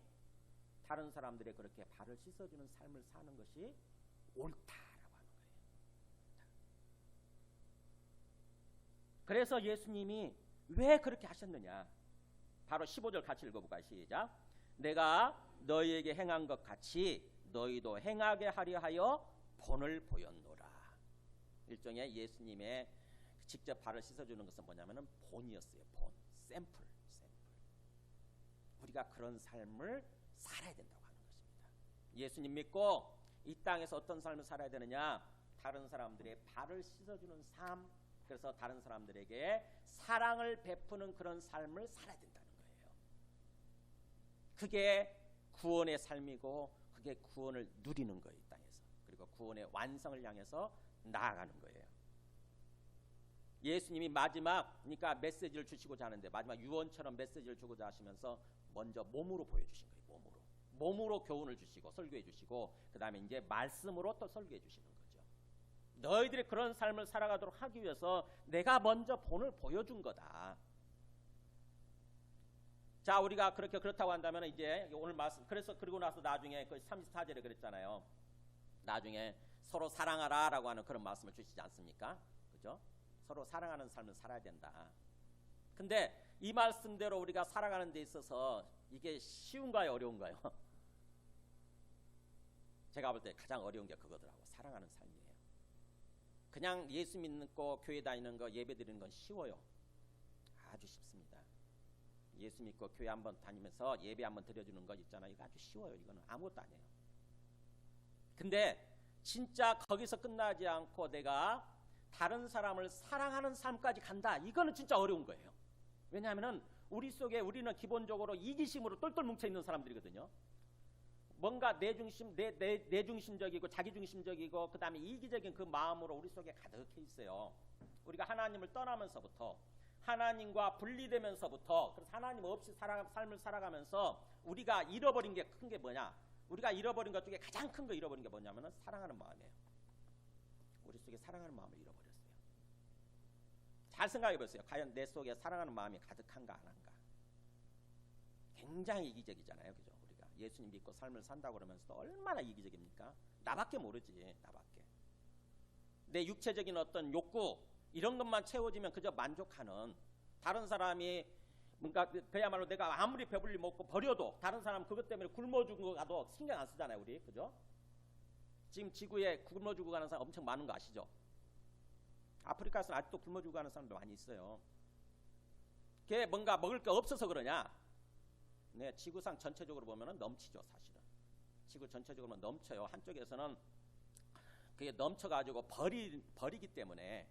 다른 사람들의 그렇게 발을 씻어주는 삶을 사는 것이 옳다라고 하는 거예요. 그래서 예수님이 왜 그렇게 하셨느냐. 바로 15절 같이 읽어볼까요? 시작. 내가 너희에게 행한 것 같이 너희도 행하게 하려 하여 본을 보였노라. 일종의 예수님의 직접 발을 씻어주는 것은 뭐냐면은 본이었어요. 본, 샘플. 우리가 그런 삶을 살아야 된다고 하는 것입니다. 예수님 믿고 이 땅에서 어떤 삶을 살아야 되느냐. 다른 사람들의 발을 씻어주는 삶, 그래서 다른 사람들에게 사랑을 베푸는 그런 삶을 살아야 된다는 거예요. 그게 구원의 삶이고 그게 구원을 누리는 거예요. 이 땅에서. 그리고 구원의 완성을 향해서 나아가는 거예요. 예수님이 마지막 그러니까 메시지를 주시고자 하는데 마지막 유언처럼 메시지를 주고자 하시면서 먼저 몸으로 보여주신 거예요. 몸으로 교훈을 주시고 설교해 주시고 그 다음에 이제 말씀으로 또 설교해 주시는 거죠. 너희들이 그런 삶을 살아가도록 하기 위해서 내가 먼저 본을 보여준 거다. 자, 우리가 그렇다고 한다면 이제 오늘 말씀, 그래서 그리고 나서 나중에 그 34절에 그랬잖아요. 나중에 서로 사랑하라라고 하는 그런 말씀을 주시지 않습니까? 그죠? 서로 사랑하는 삶을 살아야 된다. 근데 이 말씀대로 우리가 살아가는 데 있어서 이게 쉬운가요, 어려운가요? 제가 볼 때 가장 어려운 게 그거더라고. 사랑하는 삶이에요. 그냥 예수 믿고 교회 다니는 거, 예배 드리는 건 쉬워요. 아주 쉽습니다. 예수 믿고 교회 한번 다니면서 예배 한번 드려주는 거 있잖아요. 이거 아주 쉬워요. 이거는 아무것도 아니에요. 근데 진짜 거기서 끝나지 않고 내가 다른 사람을 사랑하는 삶까지 간다. 이거는 진짜 어려운 거예요. 왜냐하면 우리 속에 우리는 기본적으로 이기심으로 똘똘 뭉쳐있는 사람들이거든요. 뭔가 내중심적이고 자기중심적이고 그 다음에 이기적인 그 마음으로 우리 속에 가득해 있어요. 우리가 하나님을 떠나면서부터 하나님과 분리되면서부터 그래서 하나님 없이 삶을 살아가면서 우리가 잃어버린 게 큰 게 뭐냐? 우리가 잃어버린 것 중에 가장 큰 거 잃어버린 게 뭐냐면 사랑하는 마음이에요. 우리 속에 사랑하는 마음을 잃어버렸어요. 잘 생각해 보세요. 과연 내 속에 사랑하는 마음이 가득한가 안 한가? 굉장히 이기적이잖아요. 그죠? 우리가 예수님 믿고 삶을 산다고 그러면서도 얼마나 이기적입니까? 나밖에 모르지. 나밖에. 내 육체적인 어떤 욕구 이런 것만 채워지면 그저 만족하는 다른 사람이 뭔가 그야말로 내가 아무리 배불리 먹고 버려도 다른 사람 그것 때문에 굶어 죽고 가도 신경 안 쓰잖아요. 우리. 그죠? 지금 지구에 굶어 죽고 가는 사람 엄청 많은 거 아시죠? 아프리카에서는 아직도 굶어 죽고 가는 사람도 많이 있어요. 그게 뭔가 먹을 게 없어서 그러냐? 네, 지구상 전체적으로 보면 넘치죠. 사실은. 지구 전체적으로 넘쳐요. 한쪽에서는 그게 넘쳐가지고 버리기 때문에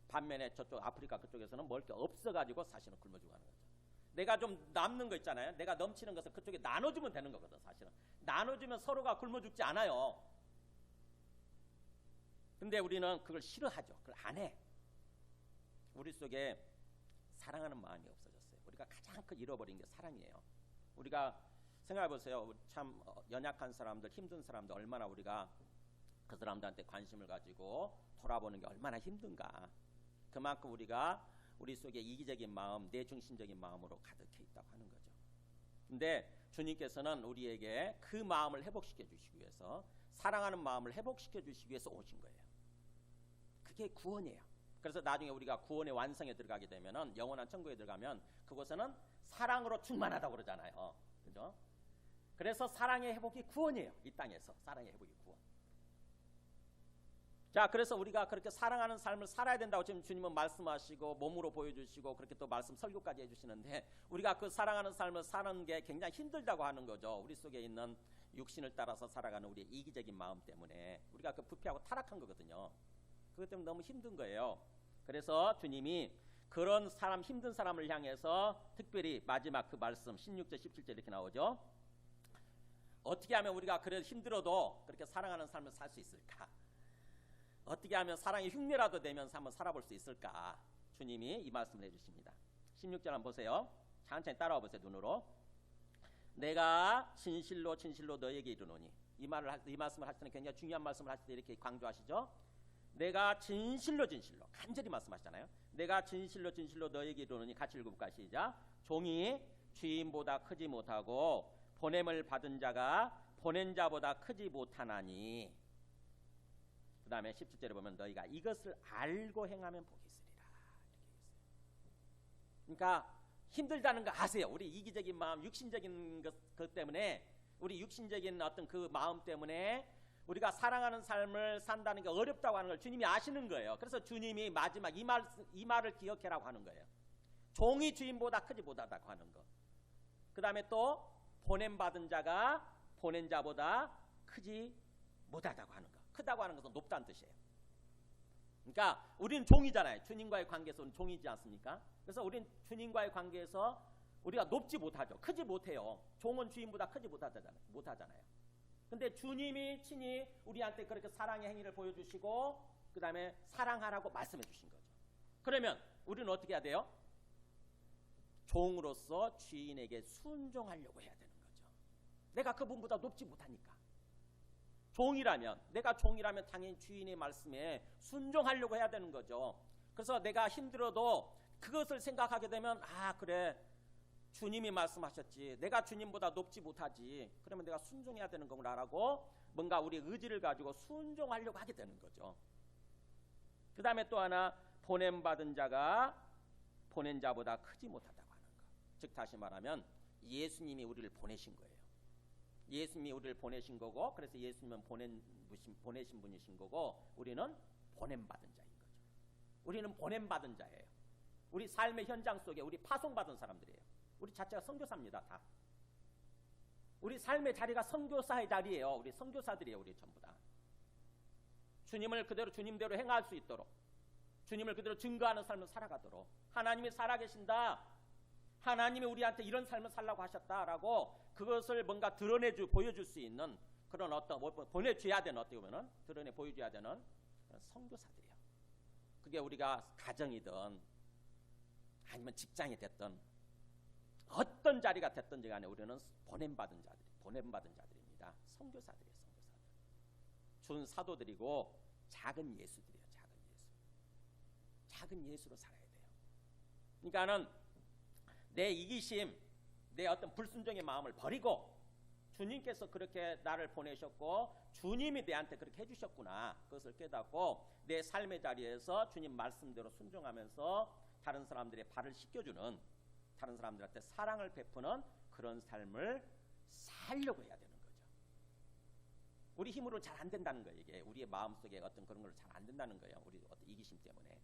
반면에 저쪽 아프리카 그쪽에서는 먹을 게 없어가지고 사실은 굶어 죽고 가는 거죠. 내가 좀 남는 거 있잖아요. 내가 넘치는 것을 그쪽에 나눠주면 되는 거거든. 사실은. 나눠주면 서로가 굶어 죽지 않아요. 근데 우리는 그걸 싫어하죠. 그걸 안 해. 우리 속에 사랑하는 마음이 없어졌어요. 우리가 가장 큰 잃어버린 게 사랑이에요. 우리가 생각해 보세요. 참 연약한 사람들, 힘든 사람들 얼마나 우리가 그 사람들한테 관심을 가지고 돌아보는 게 얼마나 힘든가. 그만큼 우리가 우리 속에 이기적인 마음, 내중심적인 마음으로 가득해 있다고 하는 거죠. 근데 주님께서는 우리에게 그 마음을 회복시켜 주시기 위해서 사랑하는 마음을 회복시켜 주시기 위해서 오신 거예요. 그게 구원이에요. 그래서 나중에 우리가 구원의 완성에 들어가게 되면은 영원한 천국에 들어가면 그곳에는 사랑으로 충만하다고 그러잖아요. 그죠? 그래서 사랑의 회복이 구원이에요. 이 땅에서 사랑의 회복이 구원. 자, 그래서 우리가 그렇게 사랑하는 삶을 살아야 된다고 지금 주님은 말씀하시고 몸으로 보여주시고 그렇게 또 말씀 설교까지 해주시는데 우리가 그 사랑하는 삶을 사는 게 굉장히 힘들다고 하는 거죠. 우리 속에 있는 육신을 따라서 살아가는 우리의 이기적인 마음 때문에 우리가 그 부패하고 타락한 거거든요. 그것 때문에 너무 힘든 거예요. 그래서 주님이 그런 사람, 힘든 사람을 향해서 특별히 마지막 그 말씀 16절 17절 이렇게 나오죠. 어떻게 하면 우리가 그래도 힘들어도 그렇게 사랑하는 삶을 살 수 있을까? 어떻게 하면 사랑의 흉내라도 내면서 한번 살아볼 수 있을까? 주님이 이 말씀을 해주십니다. 16절 한번 보세요. 천천히 따라와 보세요. 눈으로. 내가 진실로 진실로 너에게 이르노니. 이 말씀을 하실 때는 굉장히 중요한 말씀을 하실 때 이렇게 강조하시죠. 내가 진실로 진실로 간절히 말씀하시잖아요. 내가 진실로 진실로 너에게 이르노니. 같이 읽어볼까? 시작. 종이 주인보다 크지 못하고 보냄을 받은 자가 보낸 자보다 크지 못하나니. 그 다음에 17절에 보면 너희가 이것을 알고 행하면 복이 있으리라. 그러니까 힘들다는 거 아세요. 우리 이기적인 마음, 육신적인 것 때문에 우리 육신적인 어떤 그 마음 때문에 우리가 사랑하는 삶을 산다는 게 어렵다고 하는 걸 주님이 아시는 거예요. 그래서 주님이 마지막 이 말을 기억해라고 하는 거예요. 종이 주인보다 크지 못하다고 하는 거. 그 다음에 또 보냄받은 자가 보낸 자보다 크지 못하다고 하는 거. 크다고 하는 것은 높다는 뜻이에요. 그러니까 우리는 종이잖아요. 주님과의 관계에서 우리는 종이지 않습니까? 그래서 우리는 주님과의 관계에서 우리가 높지 못하죠. 크지 못해요. 종은 주인보다 크지 못하잖아요. 근데 주님이 친히 우리한테 그렇게 사랑의 행위를 보여주시고 그 다음에 사랑하라고 말씀해 주신 거죠. 그러면 우리는 어떻게 해야 돼요? 종으로서 주인에게 순종하려고 해야 되는 거죠. 내가 그분보다 높지 못하니까. 내가 종이라면 당연히 주인의 말씀에 순종하려고 해야 되는 거죠. 그래서 내가 힘들어도 그것을 생각하게 되면 그래 주님이 말씀하셨지. 내가 주님보다 높지 못하지. 그러면 내가 순종해야 되는 거라고 뭔가 우리 의지를 가지고 순종하려고 하게 되는 거죠. 그 다음에 또 하나 보냄받은 자가 보낸 자보다 크지 못하다고 하는 거. 즉 다시 말하면 예수님이 우리를 보내신 거예요. 예수님이 우리를 보내신 거고 그래서 예수님은 보내신 분이신 거고 우리는 보냄받은 자인 거죠. 우리는 보냄받은 자예요. 우리 삶의 현장 속에 우리 파송받은 사람들이에요. 우리 자체가 선교사입니다. 다. 우리 삶의 자리가 선교사의 자리예요. 우리 선교사들이에요. 우리 전부 다. 주님을 그대로 주님대로 행할 수 있도록, 주님을 그대로 증거하는 삶을 살아가도록, 하나님이 살아계신다, 하나님이 우리한테 이런 삶을 살라고 하셨다라고 그것을 뭔가 드러내주 보여줄 수 있는 그런 어떤 보내줘야 되는, 어떻게 보면은 드러내 보여줘야 되는 선교사들이에요. 그게 우리가 가정이든 아니면 직장이 됐든 어떤 자리가 됐든지 간에 우리는 보냄받은 자들입니다. 선교사들이에요. 선교사들. 준 사도들이고 작은 예수들이에요. 작은 예수로 살아야 돼요. 그러니까는 내 이기심, 내 어떤 불순종의 마음을 버리고 주님께서 그렇게 나를 보내셨고 주님이 내한테 그렇게 해주셨구나, 그것을 깨닫고 내 삶의 자리에서 주님 말씀대로 순종하면서 다른 사람들의 발을 씻겨주는, 다른 사람들한테 사랑을 베푸는 그런 삶을 살려고 해야 되는 거죠. 우리 힘으로 잘 안 된다는 거예요. 이게 우리의 마음속에 어떤 그런 걸로 잘 안 된다는 거예요. 우리 어떤 이기심 때문에.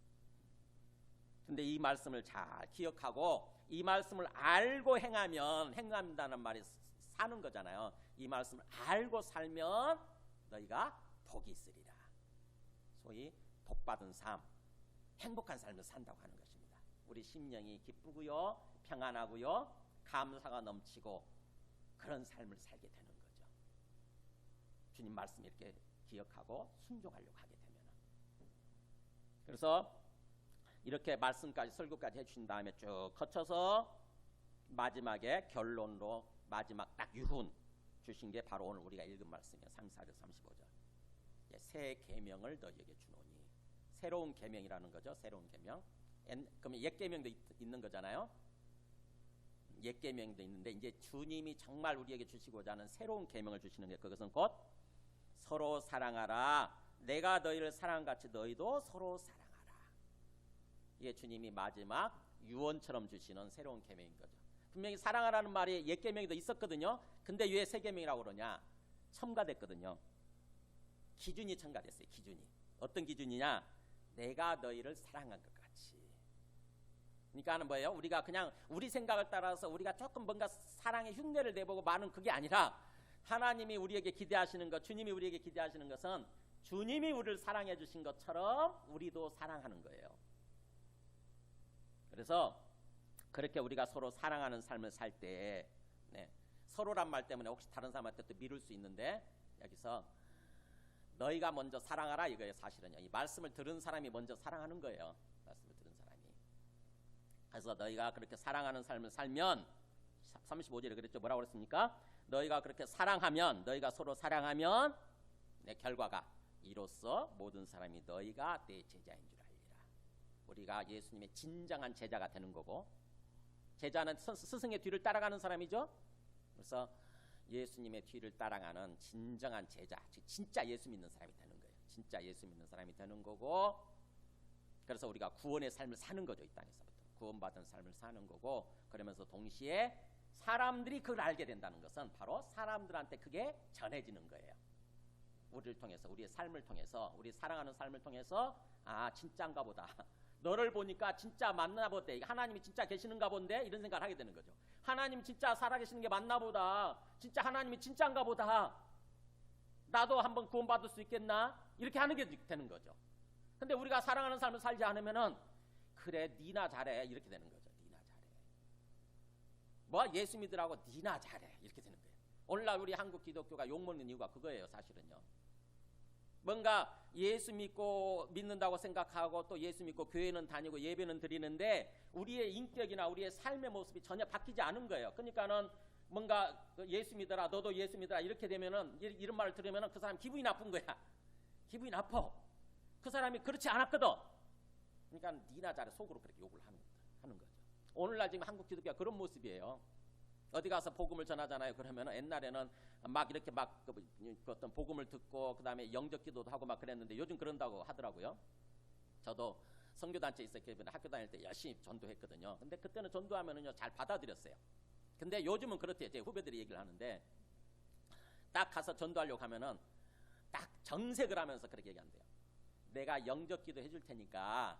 근데 이 말씀을 잘 기억하고 이 말씀을 알고 행한다는 말이 사는 거잖아요. 이 말씀을 알고 살면 너희가 복이 있으리라. 소위 복받은 삶, 행복한 삶을 산다고 하는 것입니다. 우리 심령이 기쁘고요, 평안하고요, 감사가 넘치고 그런 삶을 살게 되는 거죠. 주님 말씀 이렇게 기억하고 순종하려고 하게 되면. 그래서 이렇게 말씀까지 설교까지 해주신 다음에 쭉 거쳐서 마지막에 결론으로 마지막 딱 유훈 주신 게 바로 오늘 우리가 읽은 말씀이에요. 34절 35절. 새 계명을 너희에게 주노니. 새로운 계명이라는 거죠. 새로운 계명. 그러면 옛 계명도 있는 거잖아요. 옛 계명도 있는데 이제 주님이 정말 우리에게 주시고자 하는 새로운 계명을 주시는 게, 그것은 곧 서로 사랑하라. 내가 너희를 사랑같이 너희도 서로 사랑하라. 이게 주님이 마지막 유언처럼 주시는 새로운 계명인 거죠. 분명히 사랑하라는 말이 옛 계명에도 있었거든요. 근데 왜 새 계명이라고 그러냐? 첨가됐거든요. 기준이 첨가됐어요. 기준이. 어떤 기준이냐? 내가 너희를 사랑한 것 같이. 그러니까는 뭐예요? 우리가 그냥 우리 생각을 따라서 우리가 조금 뭔가 사랑의 흉내를 내보고 마는 그게 아니라, 하나님이 우리에게 기대하시는 것, 주님이 우리에게 기대하시는 것은 주님이 우리를 사랑해 주신 것처럼 우리도 사랑하는 거예요. 그래서 그렇게 우리가 서로 사랑하는 삶을 살 때, 서로란 말 때문에 혹시 다른 사람한테 또 미룰 수 있는데, 여기서 너희가 먼저 사랑하라 이거예요. 사실은요. 이 말씀을 들은 사람이 먼저 사랑하는 거예요. 말씀을 들은 사람이. 그래서 너희가 그렇게 사랑하는 삶을 살면, 35절에 그랬죠. 뭐라고 그랬습니까? 너희가 그렇게 사랑하면, 너희가 서로 사랑하면 결과가 이로써 모든 사람이 너희가 내 제자인 줄 알리라. 우리가 예수님의 진정한 제자가 되는 거고, 제자는 스승의 뒤를 따라가는 사람이죠. 그래서 예수님의 뒤를 따라가는 진정한 제자, 즉 진짜 예수 믿는 사람이 되는 거예요. 진짜 예수 믿는 사람이 되는 거고, 그래서 우리가 구원의 삶을 사는 거죠. 이 땅에서부터 구원받은 삶을 사는 거고, 그러면서 동시에 사람들이 그걸 알게 된다는 것은 바로 사람들한테 그게 전해지는 거예요. 우리를 통해서, 우리의 삶을 통해서, 우리 사랑하는 삶을 통해서, 아 진짜인가 보다, 너를 보니까 진짜 맞나 보대, 하나님이 진짜 계시는가 본데, 이런 생각을 하게 되는 거죠. 하나님 진짜 살아계시는 게 맞나 보다, 진짜 하나님이 진짜인가 보다, 나도 한번 구원받을 수 있겠나, 이렇게 하는 게 되는 거죠. 근데 우리가 사랑하는 삶을 살지 않으면은 그래 니나 잘해 이렇게 되는 거죠. 니나 잘해, 뭐 예수 믿으라고 니나 잘해 이렇게 되는 거예요. 오늘날 우리 한국 기독교가 욕먹는 이유가 그거예요. 사실은요. 뭔가 예수 믿는다고 생각하고 또 예수 믿고 교회는 다니고 예배는 드리는데 우리의 인격이나 우리의 삶의 모습이 전혀 바뀌지 않은 거예요. 그러니까는 뭔가 예수 믿어라, 너도 예수 믿어라 이렇게 되면은, 이런 말을 들으면은 그 사람 기분이 나쁜 거야. 기분이 나빠. 그 사람이 그렇지 않았거든. 그러니까 니나 잘해 속으로 그렇게 욕을 하는 거죠. 오늘날 지금 한국 기독교가 그런 모습이에요. 어디 가서 복음을 전하잖아요. 그러면 옛날에는 막 이렇게 막 어떤 복음을 듣고 그다음에 영적 기도도 하고 막 그랬는데 요즘 그런다고 하더라고요. 저도 선교단체에 있었기 때문에 학교 다닐 때 열심히 전도했거든요. 근데 그때는 전도하면은요 잘 받아들였어요. 근데 요즘은 그렇대요. 제 후배들이 얘기를 하는데, 딱 가서 전도하려고 하면은 딱 정색을 하면서 그렇게 얘기한대요. 내가 영적 기도 해줄 테니까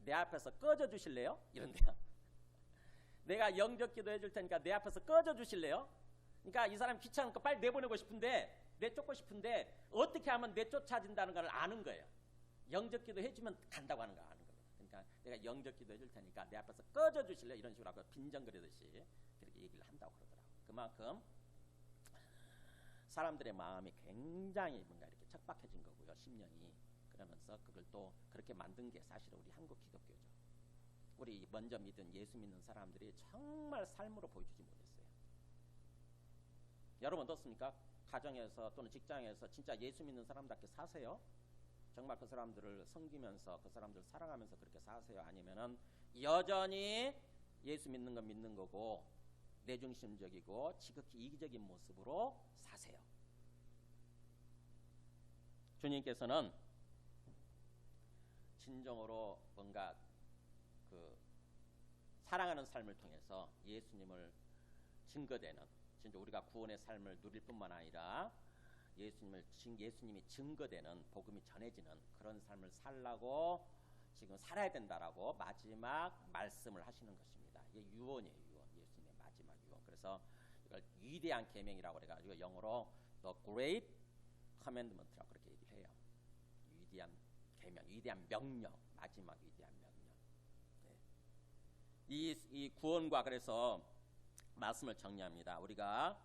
내 앞에서 꺼져 주실래요? 이런데요. 내가 영접 기도 해줄 테니까 내 앞에서 꺼져 주실래요? 그러니까 이 사람 귀찮으니까 빨리 내보내고 싶은데, 내쫓고 싶은데 어떻게 하면 내쫓아진다는 걸 아는 거예요. 영접 기도 해주면 간다고 하는 거 아는 거예요. 그러니까 내가 영접 기도 해줄 테니까 내 앞에서 꺼져 주실래요? 이런 식으로 하고 빈정거리듯이 그렇게 얘기를 한다고 그러더라고요. 그만큼 사람들의 마음이 굉장히 뭔가 이렇게 척박해진 거고요. 심령이. 그러면서 그걸 또 그렇게 만든 게 사실은 우리 한국 기독교죠. 우리 먼저 믿은 예수 믿는 사람들이 정말 삶으로 보여주지 못했어요. 여러분 어떻습니까? 가정에서 또는 직장에서 진짜 예수 믿는 사람답게 사세요? 정말 그 사람들을 섬기면서 그 사람들을 사랑하면서 그렇게 사세요? 아니면은 여전히 예수 믿는 건 믿는 거고 내중심적이고 지극히 이기적인 모습으로 사세요? 주님께서는 진정으로 뭔가 그 사랑하는 삶을 통해서 예수님을 증거되는, 진짜 우리가 구원의 삶을 누릴 뿐만 아니라 예수님이 증거되는, 복음이 전해지는 그런 삶을 살라고 지금 살아야 된다라고 마지막 말씀을 하시는 것입니다. 이게 유언이에요. 유언. 예수님의 마지막 유언. 그래서 이걸 위대한 계명이라고 그래가지고 영어로 The Great Commandment라고 그렇게 얘기를 해요. 위대한 계명, 위대한 명령, 마지막 위대한 명령. 네. 이 구원과 그래서 말씀을 정리합니다. 우리가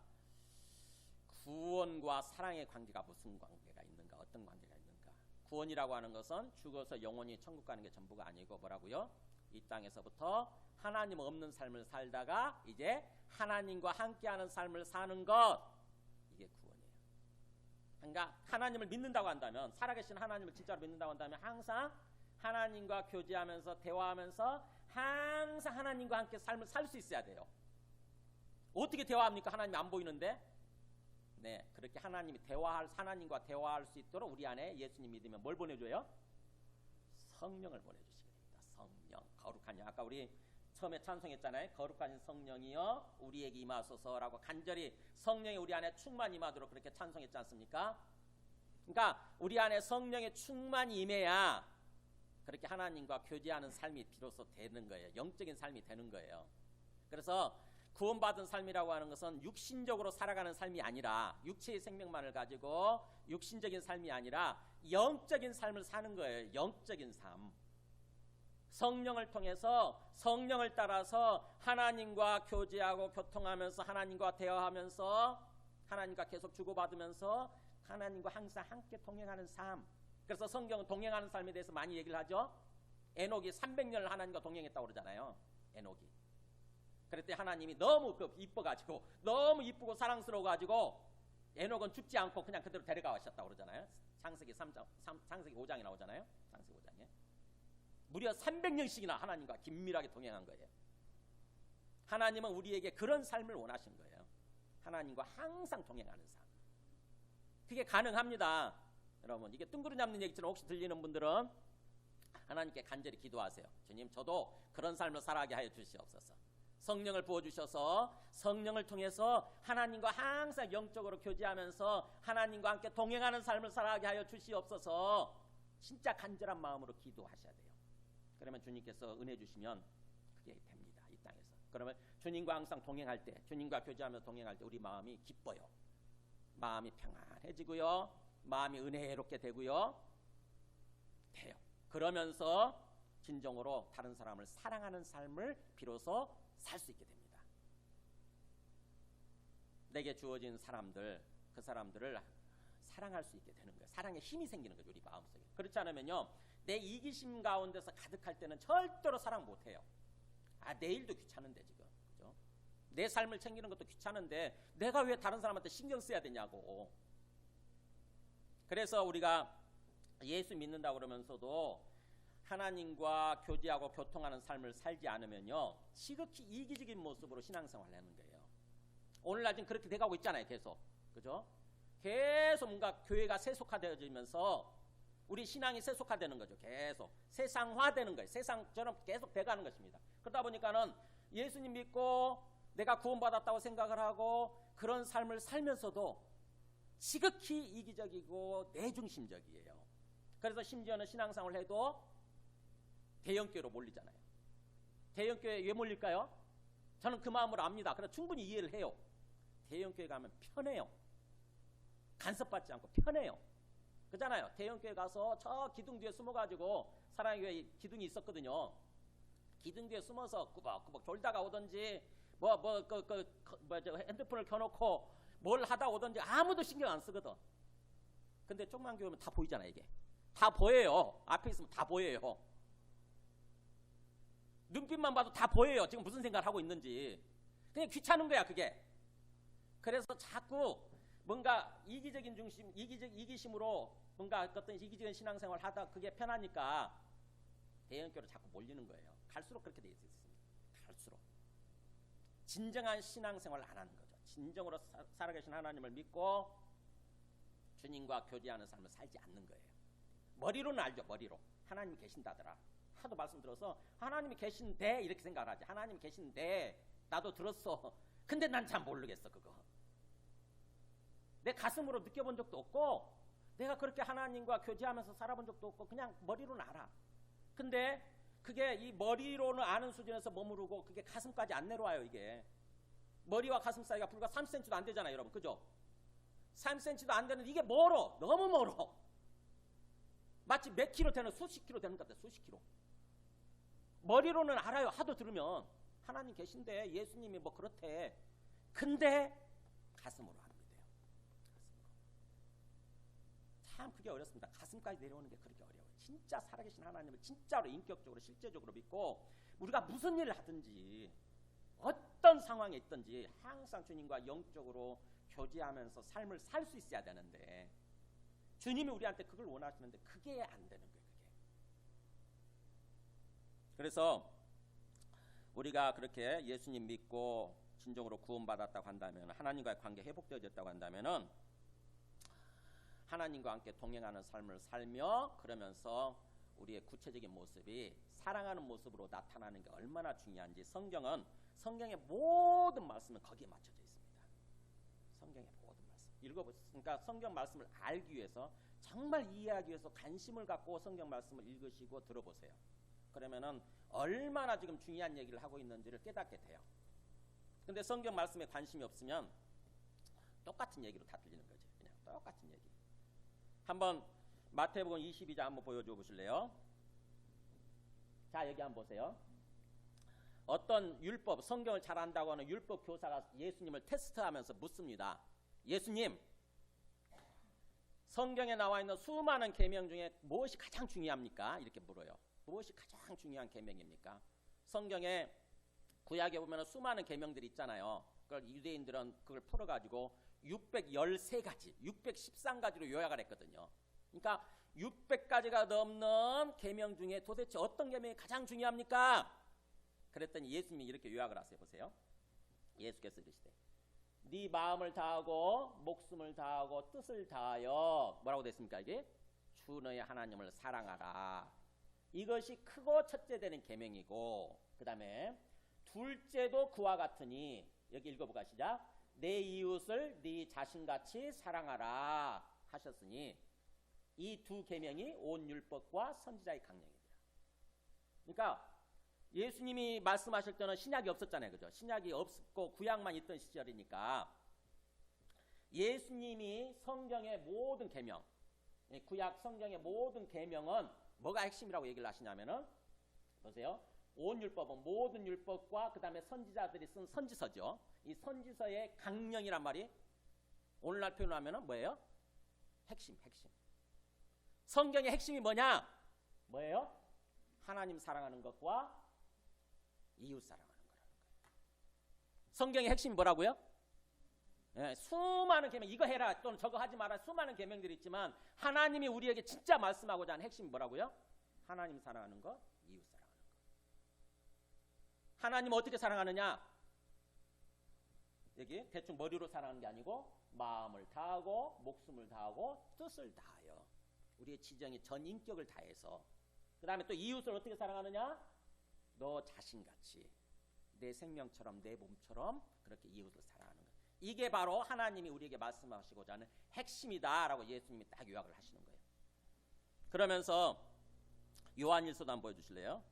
구원과 사랑의 관계가 무슨 관계가 있는가, 어떤 관계가 있는가. 구원이라고 하는 것은 죽어서 영원히 천국 가는 게 전부가 아니고 뭐라고요? 이 땅에서부터 하나님 없는 삶을 살다가 이제 하나님과 함께하는 삶을 사는 것, 이게 구원이에요. 그러니까 하나님을 믿는다고 한다면, 살아계신 하나님을 진짜로 믿는다고 한다면 항상 하나님과 교제하면서 대화하면서 항상 하나님과 함께 삶을 살 수 있어야 돼요. 어떻게 대화합니까? 하나님이 안 보이는데. 네, 그렇게 하나님과 대화할 수 있도록 우리 안에 예수님 믿으면 뭘 보내줘요? 성령을 보내주시게 됩니다. 성령, 거룩한 영. 아까 우리 처음에 찬송했잖아요. 거룩한 성령이여 우리에게 임하소서라고 간절히 성령이 우리 안에 충만 임하도록 그렇게 찬송했지 않습니까? 그러니까 우리 안에 성령의 충만이 임해야 그렇게 하나님과 교제하는 삶이 비로소 되는 거예요. 영적인 삶이 되는 거예요. 그래서 구원받은 삶이라고 하는 것은 육신적으로 살아가는 삶이 아니라, 육체의 생명만을 가지고 육신적인 삶이 아니라 영적인 삶을 사는 거예요. 영적인 삶. 성령을 통해서, 성령을 따라서 하나님과 교제하고 교통하면서 하나님과 대화하면서 하나님과 계속 주고받으면서 하나님과 항상 함께 동행하는 삶. 그래서 성경은 동행하는 삶에 대해서 많이 얘기를 하죠. 에녹이 300년을 하나님과 동행했다고 그러잖아요. 에녹이. 그랬더니 하나님이 너무 이뻐가지고, 너무 이쁘고 사랑스러워가지고 에녹은 죽지 않고 그냥 그대로 데려가셨다고 그러잖아요. 창세기 5장에 나오잖아요. 창세기 5장에. 무려 300년씩이나 하나님과 긴밀하게 동행한 거예요. 하나님은 우리에게 그런 삶을 원하신 거예요. 하나님과 항상 동행하는 삶. 그게 가능합니다. 여러분, 이게 뜬구름 잡는 얘기처럼 혹시 들리는 분들은 하나님께 간절히 기도하세요. 주님, 저도 그런 삶을 살아가게 하여 주시옵소서. 성령을 부어주셔서 성령을 통해서 하나님과 항상 영적으로 교제하면서 하나님과 함께 동행하는 삶을 살아가게 하여 주시옵소서. 진짜 간절한 마음으로 기도하셔야 돼요. 그러면 주님께서 은혜 주시면 그게 됩니다. 이 땅에서. 그러면 주님과 항상 동행할 때, 주님과 교제하면서 동행할 때 우리 마음이 기뻐요. 마음이 평안해지고요. 마음이 은혜롭게 되고요. 돼요. 그러면서 진정으로 다른 사람을 사랑하는 삶을 비로소 살 수 있게 됩니다. 내게 주어진 사람들, 그 사람들을 사랑할 수 있게 되는 거예요. 사랑의 힘이 생기는 거죠. 우리 마음속에. 그렇지 않으면요, 내 이기심 가운데서 가득할 때는 절대로 사랑 못해요. 내일도 귀찮은데 지금, 그죠? 내 삶을 챙기는 것도 귀찮은데 내가 왜 다른 사람한테 신경 써야 되냐고. 그래서 우리가 예수 믿는다고 그러면서도 하나님과 교제하고 교통하는 삶을 살지 않으면요, 지극히 이기적인 모습으로 신앙생활을 하는 거예요. 오늘날 지금 그렇게 돼가고 있잖아요. 계속. 그죠? 계속 뭔가 교회가 세속화되어지면서 우리 신앙이 세속화되는 거죠. 계속 세상화되는 거예요. 세상처럼 계속 돼가는 것입니다. 그러다 보니까는 예수님 믿고 내가 구원받았다고 생각을 하고 그런 삶을 살면서도 지극히 이기적이고 내중심적이에요. 그래서 심지어는 신앙생활을 해도 대형교회로 몰리잖아요. 대형교회 왜 몰릴까요? 저는 그 마음을 압니다. 그래서 충분히 이해를 해요. 대형교회 가면 편해요. 간섭받지 않고 편해요. 그잖아요. 대형교회 가서 저 기둥 뒤에 숨어가지고 사랑의 교회 기둥이 있었거든요. 기둥 뒤에 숨어서 꾸벅꾸벅 졸다가 오든지 핸드폰을 켜놓고 뭘 하다 오든지 아무도 신경 안 쓰거든. 근데 조그만 교회면 다 보이잖아. 이게 다 보여요. 앞에 있으면 다 보여요. 눈빛만 봐도 다 보여요. 지금 무슨 생각을 하고 있는지. 그냥 귀찮은 거야 그게. 그래서 자꾸 뭔가 이기적인 중심, 이기심으로 뭔가 어떤 이기적인 신앙생활 하다 그게 편하니까 대형교회로 자꾸 몰리는 거예요. 갈수록 그렇게 돼 있습니다. 갈수록 진정한 신앙생활을 안 하는 거죠. 진정으로 살아계신 하나님을 믿고 주님과 교제하는 삶을 살지 않는 거예요. 머리로는 알죠. 머리로 하나님이 계신다더라. 하도 말씀 들어서 하나님이 계신데 이렇게 생각을 하지. 하나님이 계신데 나도 들었어. 근데 난 잘 모르겠어 그거. 내 가슴으로 느껴본 적도 없고 내가 그렇게 하나님과 교제하면서 살아본 적도 없고 그냥 머리로는 알아. 근데 그게 이 머리로는 아는 수준에서 머무르고 그게 가슴까지 안 내려와요. 이게 머리와 가슴 사이가 불과 3cm도 안 되잖아요 여러분. 그죠? 3cm도 안 되는 이게 멀어. 너무 멀어. 마치 몇 킬로 되는 수십 킬로 되는 것 같아. 수십 킬로. 머리로는 알아요. 하도 들으면 하나님 계신데 예수님이 뭐 그렇대. 근데 가슴으로 안 믿어요. 참 그게 어렵습니다. 가슴까지 내려오는 게 그렇게 어려워요. 진짜 살아계신 하나님을 진짜로 인격적으로 실제적으로 믿고 우리가 무슨 일을 하든지 어떤 상황에 있든지 항상 주님과 영적으로 교제하면서 삶을 살 수 있어야 되는데 주님이 우리한테 그걸 원하시는데 그게 안 되는 거예요. 그게. 그래서 우리가 그렇게 예수님 믿고 진정으로 구원받았다고 한다면 하나님과의 관계 회복되어졌다고 한다면은 하나님과 함께 동행하는 삶을 살며 그러면서 우리의 구체적인 모습이 사랑하는 모습으로 나타나는 게 얼마나 중요한지 성경의 모든 말씀은 거기에 맞춰져 있습니다. 성경의 모든 말씀 읽어보니까 성경 말씀을 알기 위해서 정말 이해하기 위해서 관심을 갖고 성경 말씀을 읽으시고 들어보세요. 그러면은 얼마나 지금 중요한 얘기를 하고 있는지를 깨닫게 돼요. 근데 성경 말씀에 관심이 없으면 똑같은 얘기로 다 들리는 거지. 그냥 똑같은 얘기. 한번 마태복음 22장 한번 보여줘 보실래요? 자 여기 한번 보세요. 어떤 율법, 성경을 잘 안다고 하는 율법 교사가 예수님을 테스트하면서 묻습니다. 예수님, 성경에 나와 있는 수많은 계명 중에 무엇이 가장 중요합니까? 이렇게 물어요. 무엇이 가장 중요한 계명입니까? 성경에 구약에 보면 수많은 계명들이 있잖아요. 그걸 유대인들은 그걸 풀어가지고 613가지, 613가지로 요약을 했거든요. 그러니까 600가지가 넘는 계명 중에 도대체 어떤 계명이 가장 중요합니까? 그랬더니 예수님이 이렇게 요약을 하세요. 보세요. 예수께서 이르시되 네 마음을 다하고 목숨을 다하고 뜻을 다하여 뭐라고 됐습니까? 이게 주 너의 하나님을 사랑하라. 이것이 크고 첫째 되는 계명이고 그 다음에 둘째도 그와 같으니 여기 읽어보가 시작. 내 이웃을 네 자신같이 사랑하라 하셨으니 이 두 계명이 온 율법과 선지자의 강령이다. 그러니까 예수님이 말씀하실 때는 신약이 없었잖아요. 그죠? 신약이 없고 구약만 있던 시절이니까 예수님이 성경의 모든 계명, 구약 성경의 모든 계명은 뭐가 핵심이라고 얘기를 하시냐면은 보세요. 온 율법은 모든 율법과 그 다음에 선지자들이 쓴 선지서죠. 이 선지서의 강령이란 말이 오늘날 표현하면은 뭐예요? 핵심. 성경의 핵심이 뭐냐? 뭐예요? 하나님 사랑하는 것과 이웃 사랑하는 거라는 거예요. 성경의 핵심이 뭐라고요? 네, 수많은 계명, 이거 해라 또는 저거 하지 마라 수많은 계명들이 있지만 하나님이 우리에게 진짜 말씀하고자 하는 핵심이 뭐라고요? 하나님 사랑하는 것, 이웃 사랑하는 것. 하나님 어떻게 사랑하느냐? 여기 대충 머리로 사랑하는 게 아니고 마음을 다하고 목숨을 다하고 뜻을 다하여 우리의 지정의 전 인격을 다해서 그 다음에 또 이웃을 어떻게 사랑하느냐? 너 자신같이 내 생명처럼 내 몸처럼 그렇게 이웃을 사랑하는 것. 이게 바로 하나님이 우리에게 말씀하시고자 하는 핵심이다라고 예수님이 딱 요약을 하시는 거예요. 그러면서 요한일서도 한번 보여주실래요?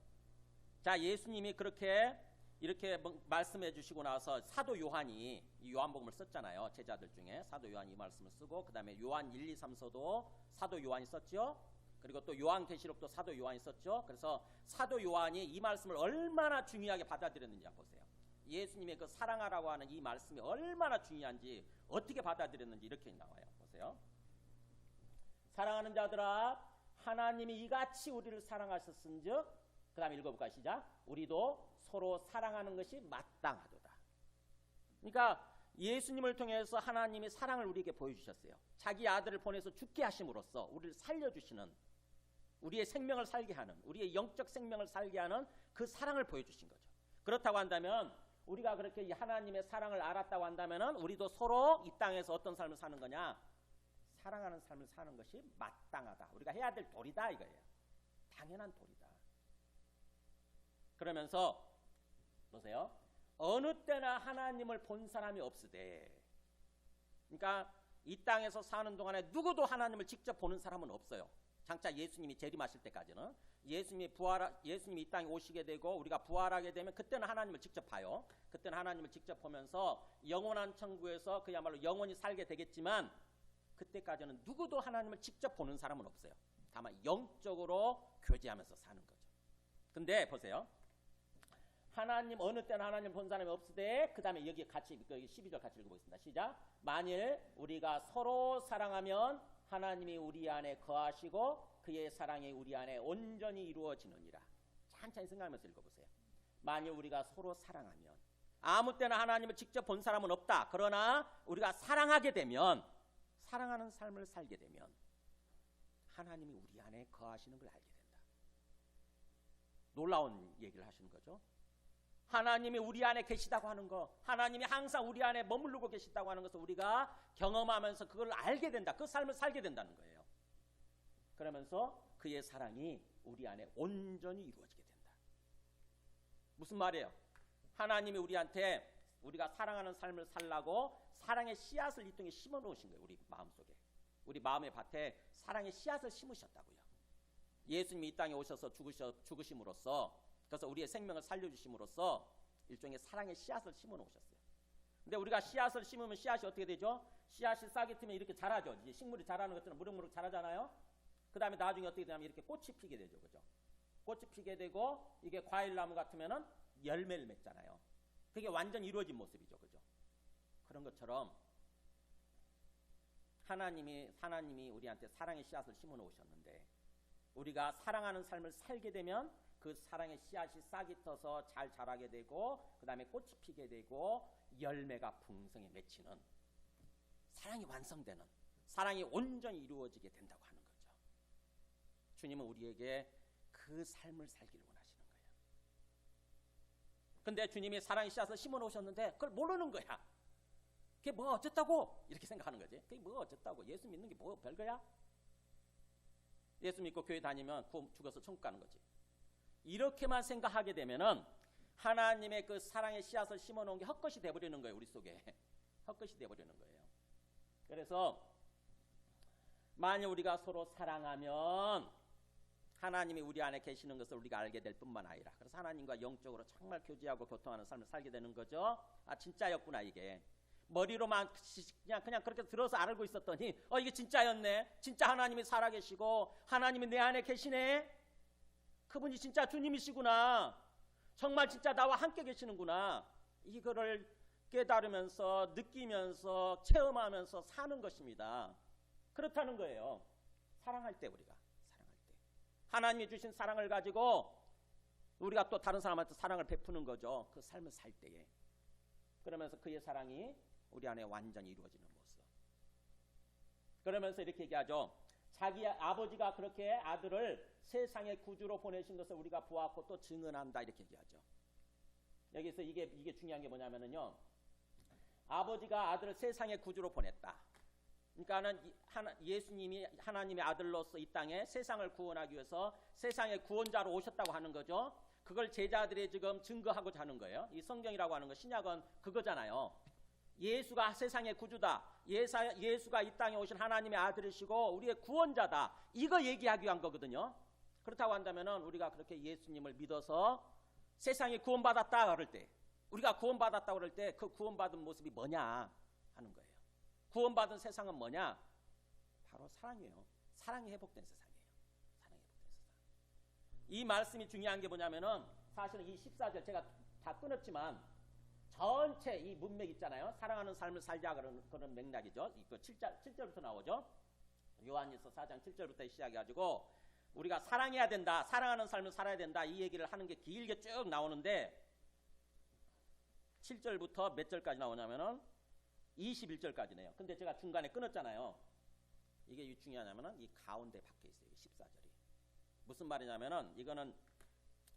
자, 예수님이 그렇게 이렇게 말씀해 주시고 나서 사도 요한이 이 요한복음을 썼잖아요. 제자들 중에 사도 요한이 이 말씀을 쓰고, 그 다음에 요한 1, 2, 3서도 사도 요한이 썼죠. 그리고 또 요한계시록도 사도 요한이 썼죠. 그래서 사도 요한이 이 말씀을 얼마나 중요하게 받아들였는지 보세요. 예수님의 그 사랑하라고 하는 이 말씀이 얼마나 중요한지, 어떻게 받아들였는지 이렇게 나와요. 보세요. 사랑하는 자들아, 하나님이 이같이 우리를 사랑하셨은즉, 그 다음에 읽어볼까요? 시작. 우리도 서로 사랑하는 것이 마땅하도다. 그러니까 예수님을 통해서 하나님이 사랑을 우리에게 보여주셨어요. 자기 아들을 보내서 죽게 하심으로써 우리를 살려주시는, 우리의 생명을 살게 하는, 우리의 영적 생명을 살게 하는 그 사랑을 보여주신 거죠. 그렇다고 한다면, 우리가 그렇게 하나님의 사랑을 알았다고 한다면 우리도 서로 이 땅에서 어떤 삶을 사는 거냐? 사랑하는 삶을 사는 것이 마땅하다. 우리가 해야 될 도리다 이거예요. 당연한 도리다. 그러면서 보세요. 어느 때나 하나님을 본 사람이 없으되, 그러니까 이 땅에서 사는 동안에 누구도 하나님을 직접 보는 사람은 없어요. 장차 예수님이 재림하실 때까지는. 예수님이 이 땅에 오시게 되고 우리가 부활하게 되면 그때는 하나님을 직접 봐요. 그때는 하나님을 직접 보면서 영원한 천국에서 그야말로 영원히 살게 되겠지만, 그때까지는 누구도 하나님을 직접 보는 사람은 없어요. 다만 영적으로 교제하면서 사는 거죠. 근데 보세요. 하나님, 어느 때는 하나님 본 사람이 없으되, 그 다음에 여기 같이 12절 같이 읽어보겠습니다. 시작. 만일 우리가 서로 사랑하면 하나님이 우리 안에 거하시고 그의 사랑이 우리 안에 온전히 이루어지느니라. 천천히 생각하면서 읽어보세요. 만일 우리가 서로 사랑하면, 아무 때나 하나님을 직접 본 사람은 없다. 그러나 우리가 사랑하게 되면, 사랑하는 삶을 살게 되면 하나님이 우리 안에 거하시는 걸 알게 된다. 놀라운 얘기를 하시는 거죠. 하나님이 우리 안에 계시다고 하는 거, 하나님이 항상 우리 안에 머무르고 계시다고 하는 것을 우리가 경험하면서 그걸 알게 된다. 그 삶을 살게 된다는 거예요. 그러면서 그의 사랑이 우리 안에 온전히 이루어지게 된다. 무슨 말이에요? 하나님이 우리한테 우리가 사랑하는 삶을 살라고 사랑의 씨앗을 이 땅에 심어 놓으신 거예요. 우리 마음속에. 우리 마음의 밭에 사랑의 씨앗을 심으셨다고요. 예수님이 이 땅에 오셔서 죽으심으로써, 그래서 우리의 생명을 살려주심으로써 일종의 사랑의 씨앗을 심어 놓으셨어요. 근데 우리가 씨앗을 심으면 씨앗이 어떻게 되죠? 씨앗이 싹이 트면 이렇게 자라죠. 이제 식물이 자라는 것처럼 무럭무럭 자라잖아요. 그 다음에 나중에 어떻게 되냐면 이렇게 꽃이 피게 되죠. 그죠? 꽃이 피게 되고, 이게 과일나무 같으면은 열매를 맺잖아요. 그게 완전 이루어진 모습이죠. 그죠? 그런 것처럼 하나님이 우리한테 사랑의 씨앗을 심어 놓으셨는데, 우리가 사랑하는 삶을 살게 되면 그 사랑의 씨앗이 싹이 터서 잘 자라게 되고, 그 다음에 꽃이 피게 되고, 열매가 풍성히 맺히는, 사랑이 완성되는, 사랑이 온전히 이루어지게 된다고 하는 거죠. 주님은 우리에게 그 삶을 살기를 원하시는 거예요. 근데 주님이 사랑의 씨앗을 심어 놓으셨는데 그걸 모르는 거야. 그게 뭐 어쨌다고 이렇게 생각하는 거지. 그게 뭐 어쨌다고, 예수 믿는 게 뭐 별거야? 예수 믿고 교회 다니면 죽어서 천국 가는 거지. 이렇게만 생각하게 되면은 하나님의 그 사랑의 씨앗을 심어 놓은 게 헛것이 돼버리는 거예요. 우리 속에 헛것이 돼버리는 거예요. 그래서 만약 우리가 서로 사랑하면 하나님이 우리 안에 계시는 것을 우리가 알게 될 뿐만 아니라, 그래서 하나님과 영적으로 정말 교제하고 교통하는 삶을 살게 되는 거죠. 아, 진짜였구나. 이게 머리로만 그냥 그렇게 들어서 알고 있었더니 이게 진짜였네. 진짜 하나님이 살아계시고 하나님이 내 안에 계시네. 그분이 진짜 주님이시구나. 정말 진짜 나와 함께 계시는구나. 이거를 깨달으면서 느끼면서 체험하면서 사는 것입니다. 그렇다는 거예요. 사랑할 때, 우리가 사랑할 때 하나님이 주신 사랑을 가지고 우리가 또 다른 사람한테 사랑을 베푸는 거죠. 그 삶을 살 때에. 그러면서 그의 사랑이 우리 안에 완전히 이루어지는 모습. 그러면서 이렇게 얘기하죠. 자기 아버지가 그렇게 아들을 세상의 구주로 보내신 것을 우리가 보았고 또 증언한다, 이렇게 얘기하죠. 여기서 이게 중요한 게 뭐냐면요, 아버지가 아들을 세상의 구주로 보냈다. 그러니까는 예수님이 하나님의 아들로서 이 땅에 세상을 구원하기 위해서 세상의 구원자로 오셨다고 하는 거죠. 그걸 제자들이 지금 증거하고자 하는 거예요. 이 성경이라고 하는 거, 신약은 그거잖아요. 예수가 세상의 구주다. 예수가 이 땅에 오신 하나님의 아들이시고 우리의 구원자다. 이거 얘기하기 위한 거거든요. 그렇다고 한다면은 우리가 그렇게 예수님을 믿어서 세상이 구원받았다 그럴 때, 우리가 구원받았다 그럴 때 그 구원받은 모습이 뭐냐 하는 거예요. 구원받은 세상은 뭐냐? 바로 사랑이에요. 사랑이 회복된 세상이에요. 사랑이 회복된 세상. 이 말씀이 중요한 게 뭐냐면은 사실은 이 14절 제가 다 끊었지만 전체 이 문맥 있잖아요. 사랑하는 삶을 살자 그런 맥락이죠. 이거 7절부터 나오죠. 요한일서 4장 7절부터 시작해가지고 우리가 사랑해야 된다, 사랑하는 삶을 살아야 된다 이 얘기를 하는 게 길게 쭉 나오는데 7절부터 몇 절까지 나오냐면은 21절까지네요. 근데 제가 중간에 끊었잖아요. 이게 중요하냐면은 이 가운데 박혀 있어요. 14절이. 무슨 말이냐면은 이거는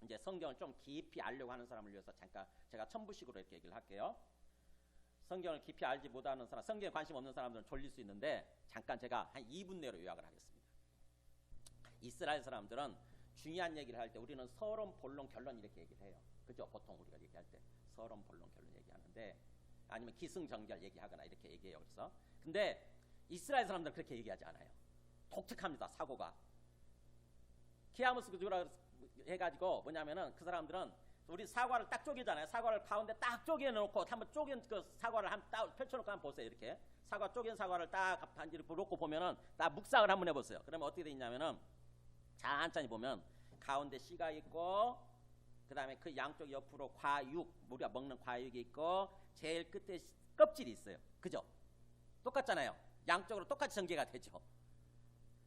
이제 성경을 좀 깊이 알려고 하는 사람을 위해서 잠깐 제가 첨부식으로 이렇게 얘기를 할게요. 성경을 깊이 알지 못하는 사람, 성경에 관심 없는 사람들은 졸릴 수 있는데 잠깐 제가 한 2분 내로 요약을 하겠습니다. 이스라엘 사람들은 중요한 얘기를 할 때 우리는 서론, 본론, 결론 이렇게 얘기를 해요. 그죠? 보통 우리가 얘기할 때 서론, 본론, 결론 얘기하는데 아니면 기승전결 얘기하거나 이렇게 얘기해요. 그래서 근데 이스라엘 사람들은 그렇게 얘기하지 않아요. 독특합니다. 사고가. 키아무스 그주라 해가지고 뭐냐면은 그 사람들은 우리 사과를 딱 쪼개잖아요. 사과를 가운데 딱 쪼개놓고 한번 쪼갠 그 사과를 한번 딱 펼쳐놓고 한번 보세요. 이렇게 사과 쪼갠 사과를 딱 반지를 놓고 보면은 딱 묵상을 한번 해보세요. 그러면 어떻게 돼 있냐면은 천천히 보면 가운데 씨가 있고 그 다음에 그 양쪽 옆으로 과육, 우리가 먹는 과육이 있고 제일 끝에 껍질이 있어요. 그죠? 똑같잖아요. 양쪽으로 똑같이 전개가 되죠.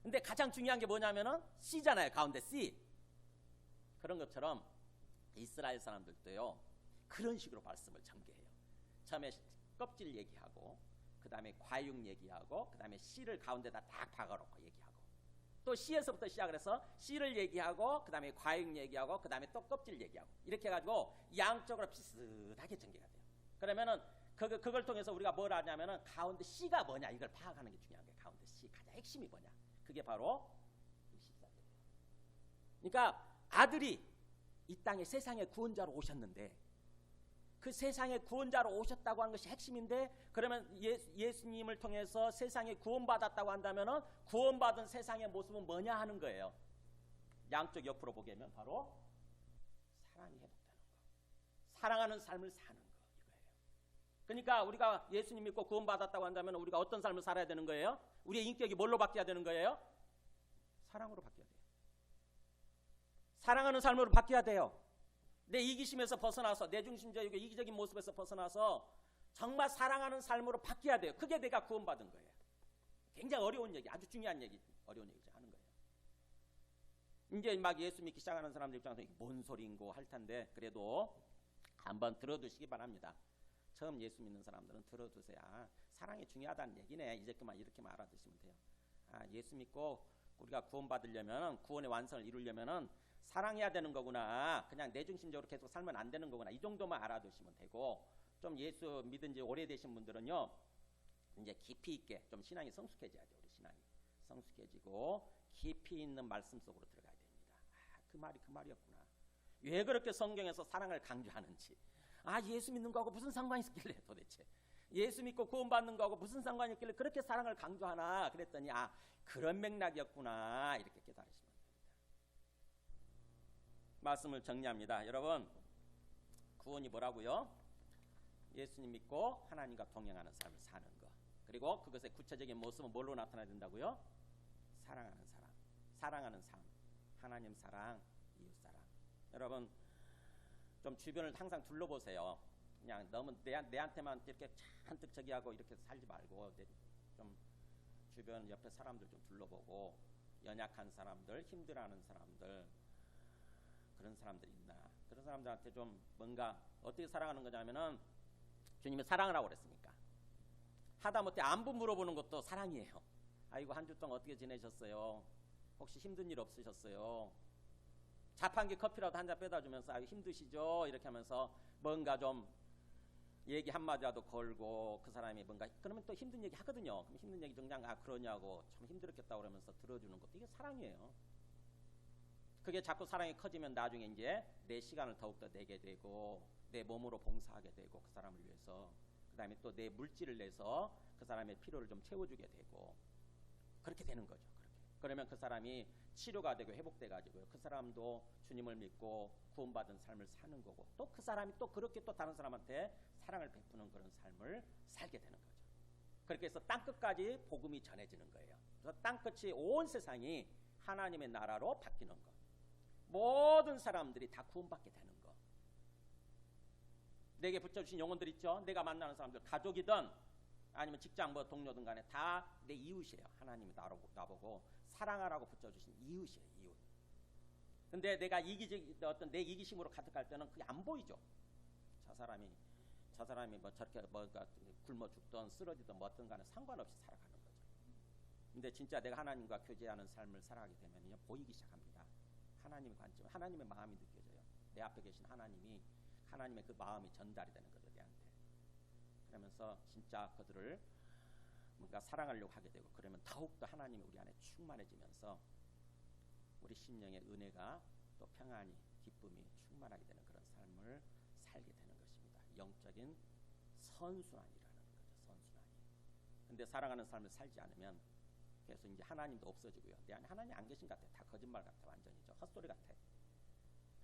근데 가장 중요한 게 뭐냐면은 씨잖아요. 가운데 씨. 그런 것처럼 이스라엘 사람들도요. 그런 식으로 말씀을 전개해요. 처음에 껍질 얘기하고 그 다음에 과육 얘기하고 그 다음에 씨를 가운데다 딱 박아놓고 얘기하고 또 씨에서부터 시작을 해서 씨를 얘기하고 그 다음에 과육 얘기하고 그 다음에 또 껍질 얘기하고 이렇게 해가지고 양쪽으로 비슷하게 전개가 돼요. 그러면은 그걸 통해서 우리가 뭘 하냐면은 가운데 씨가 뭐냐 이걸 파악하는 게 중요한 거예요. 가운데 씨 가장 핵심이 뭐냐 그게 바로 14절이에요. 그러니까 아들이 이 땅에 세상의 구원자로 오셨는데 그 세상의 구원자로 오셨다고 하는 것이 핵심인데 그러면 예수님을 통해서 세상에 구원받았다고 한다면은 구원받은 세상의 모습은 뭐냐 하는 거예요. 양쪽 옆으로 보게 되면 바로 사랑이 회복되는 거. 사랑하는 삶을 사는 거 이거예요. 그러니까 우리가 예수님 믿고 구원받았다고 한다면 우리가 어떤 삶을 살아야 되는 거예요? 우리의 인격이 뭘로 바뀌어야 되는 거예요? 사랑으로 바뀌어야 돼요. 사랑하는 삶으로 바뀌어야 돼요. 내 이기심에서 벗어나서 내 중심적이고 이기적인 모습에서 벗어나서 정말 사랑하는 삶으로 바뀌어야 돼요. 그게 내가 구원받은 거예요. 굉장히 어려운 얘기, 아주 중요한 얘기, 어려운 얘기죠 하는 거예요. 이제 막 예수 믿기 시작하는 사람들 입장에서 뭔 소리인고 할 텐데 그래도 한번 들어두시기 바랍니다. 처음 예수 믿는 사람들은 들어두세요. 아, 사랑이 중요하다는 얘기네. 이제 그만 이렇게만 알아두시면 돼요. 아, 예수 믿고 우리가 구원받으려면 구원의 완성을 이루려면은 사랑해야 되는 거구나. 그냥 내중심적으로 계속 살면 안 되는 거구나. 이 정도만 알아두시면 되고 좀 예수 믿은 지 오래되신 분들은요. 이제 깊이 있게 좀 신앙이 성숙해져야 돼요. 우리 신앙이 성숙해지고 깊이 있는 말씀 속으로 들어가야 됩니다. 아, 그 말이 그 말이었구나. 왜 그렇게 성경에서 사랑을 강조하는지. 아, 예수 믿는 거하고 무슨 상관이 있길래 도대체. 예수 믿고 구원받는 거하고 무슨 상관이 있길래 그렇게 사랑을 강조하나 그랬더니 아, 그런 맥락이었구나. 이렇게 깨달으시면 말씀을 정리합니다. 여러분 구원이 뭐라고요? 예수님 믿고 하나님과 동행하는 삶을 사는 것. 그리고 그것의 구체적인 모습은 뭘로 나타나야 된다고요? 사랑하는 사람, 사랑하는 삶, 하나님 사랑, 이웃 사랑. 여러분 좀 주변을 항상 둘러보세요. 그냥 너무 내한테만 이렇게 잔뜩 저기 하고 이렇게 살지 말고 좀 주변 옆에 사람들 좀 둘러보고 연약한 사람들, 힘들어하는 사람들 그런 사람들이 있나? 그런 사람들한테 좀 뭔가 어떻게 사랑하는 거냐면은 주님이 사랑을 하고 그랬으니까 하다못해 안부 물어보는 것도 사랑이에요. 아이고 한 주 동안 어떻게 지내셨어요? 혹시 힘든 일 없으셨어요? 자판기 커피라도 한 잔 빼다 주면서 아이고 힘드시죠? 이렇게 하면서 뭔가 좀 얘기 한마디라도 걸고 그 사람이 뭔가 그러면 또 힘든 얘기 하거든요. 그럼 힘든 얘기 그냥 아 그러냐고 참 힘들었겠다 그러면서 들어주는 것도 이게 사랑이에요. 그게 자꾸 사랑이 커지면 나중에 이제 내 시간을 더욱더 내게 되고 내 몸으로 봉사하게 되고 그 사람을 위해서 그 다음에 또 내 물질을 내서 그 사람의 필요를 좀 채워주게 되고 그렇게 되는 거죠. 그렇게. 그러면 그 사람이 치료가 되고 회복돼 가지고요. 그 사람도 주님을 믿고 구원받은 삶을 사는 거고, 또 그 사람이 또 그렇게 또 다른 사람한테 사랑을 베푸는 그런 삶을 살게 되는 거죠. 그렇게 해서 땅 끝까지 복음이 전해지는 거예요. 그래서 땅 끝이 온 세상이 하나님의 나라로 바뀌는 거. 모든 사람들이 다 구원받게 되는 거. 내게 붙여주신 영혼들 있죠. 내가 만나는 사람들, 가족이든 아니면 직장 뭐 동료든 간에 다 내 이웃이에요. 하나님이 나보고 사랑하라고 붙여주신 이웃이에요. 이웃. 근데 내가 어떤 내 이기심으로 가득할 때는 그게 안 보이죠. 저 사람이 뭐 저렇게 뭐가 굶어 죽든 쓰러지든 뭐든 간에 상관없이 살아가는 거죠. 근데 진짜 내가 하나님과 교제하는 삶을 살아가게 되면요, 보이기 시작합니다. 하나님의 관점, 하나님의 마음이 느껴져요. 내 앞에 계신 하나님의 그 마음이 전달이 되는 거죠, 내한테. 그러면서 진짜 그들을 뭔가 사랑하려고 하게 되고, 그러면 더욱더 하나님이 우리 안에 충만해지면서 우리 심령의 은혜가 또 평안이, 기쁨이 충만하게 되는 그런 삶을 살게 되는 것입니다. 영적인 선순환이라는 거죠. 선순환이. 근데 사랑하는 삶을 살지 않으면 계속 이제 하나님도 없어지고요. 내 안에 하나님 안 계신 것 같아. 다 거짓말 같아. 완전히죠. 헛소리 같아.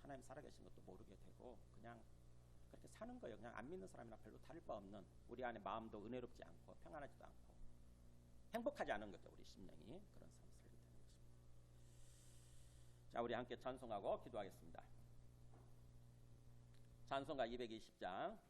하나님 살아계신 것도 모르게 되고 그냥 그렇게 사는 거예요. 그냥 안 믿는 사람이나 별로 다를 바 없는, 우리 안에 마음도 은혜롭지 않고 평안하지도 않고 행복하지 않은 거죠. 우리 심령이 그런 삶을 살게 되는 것입니다. 자, 우리 함께 찬송하고 기도하겠습니다. 찬송가 220장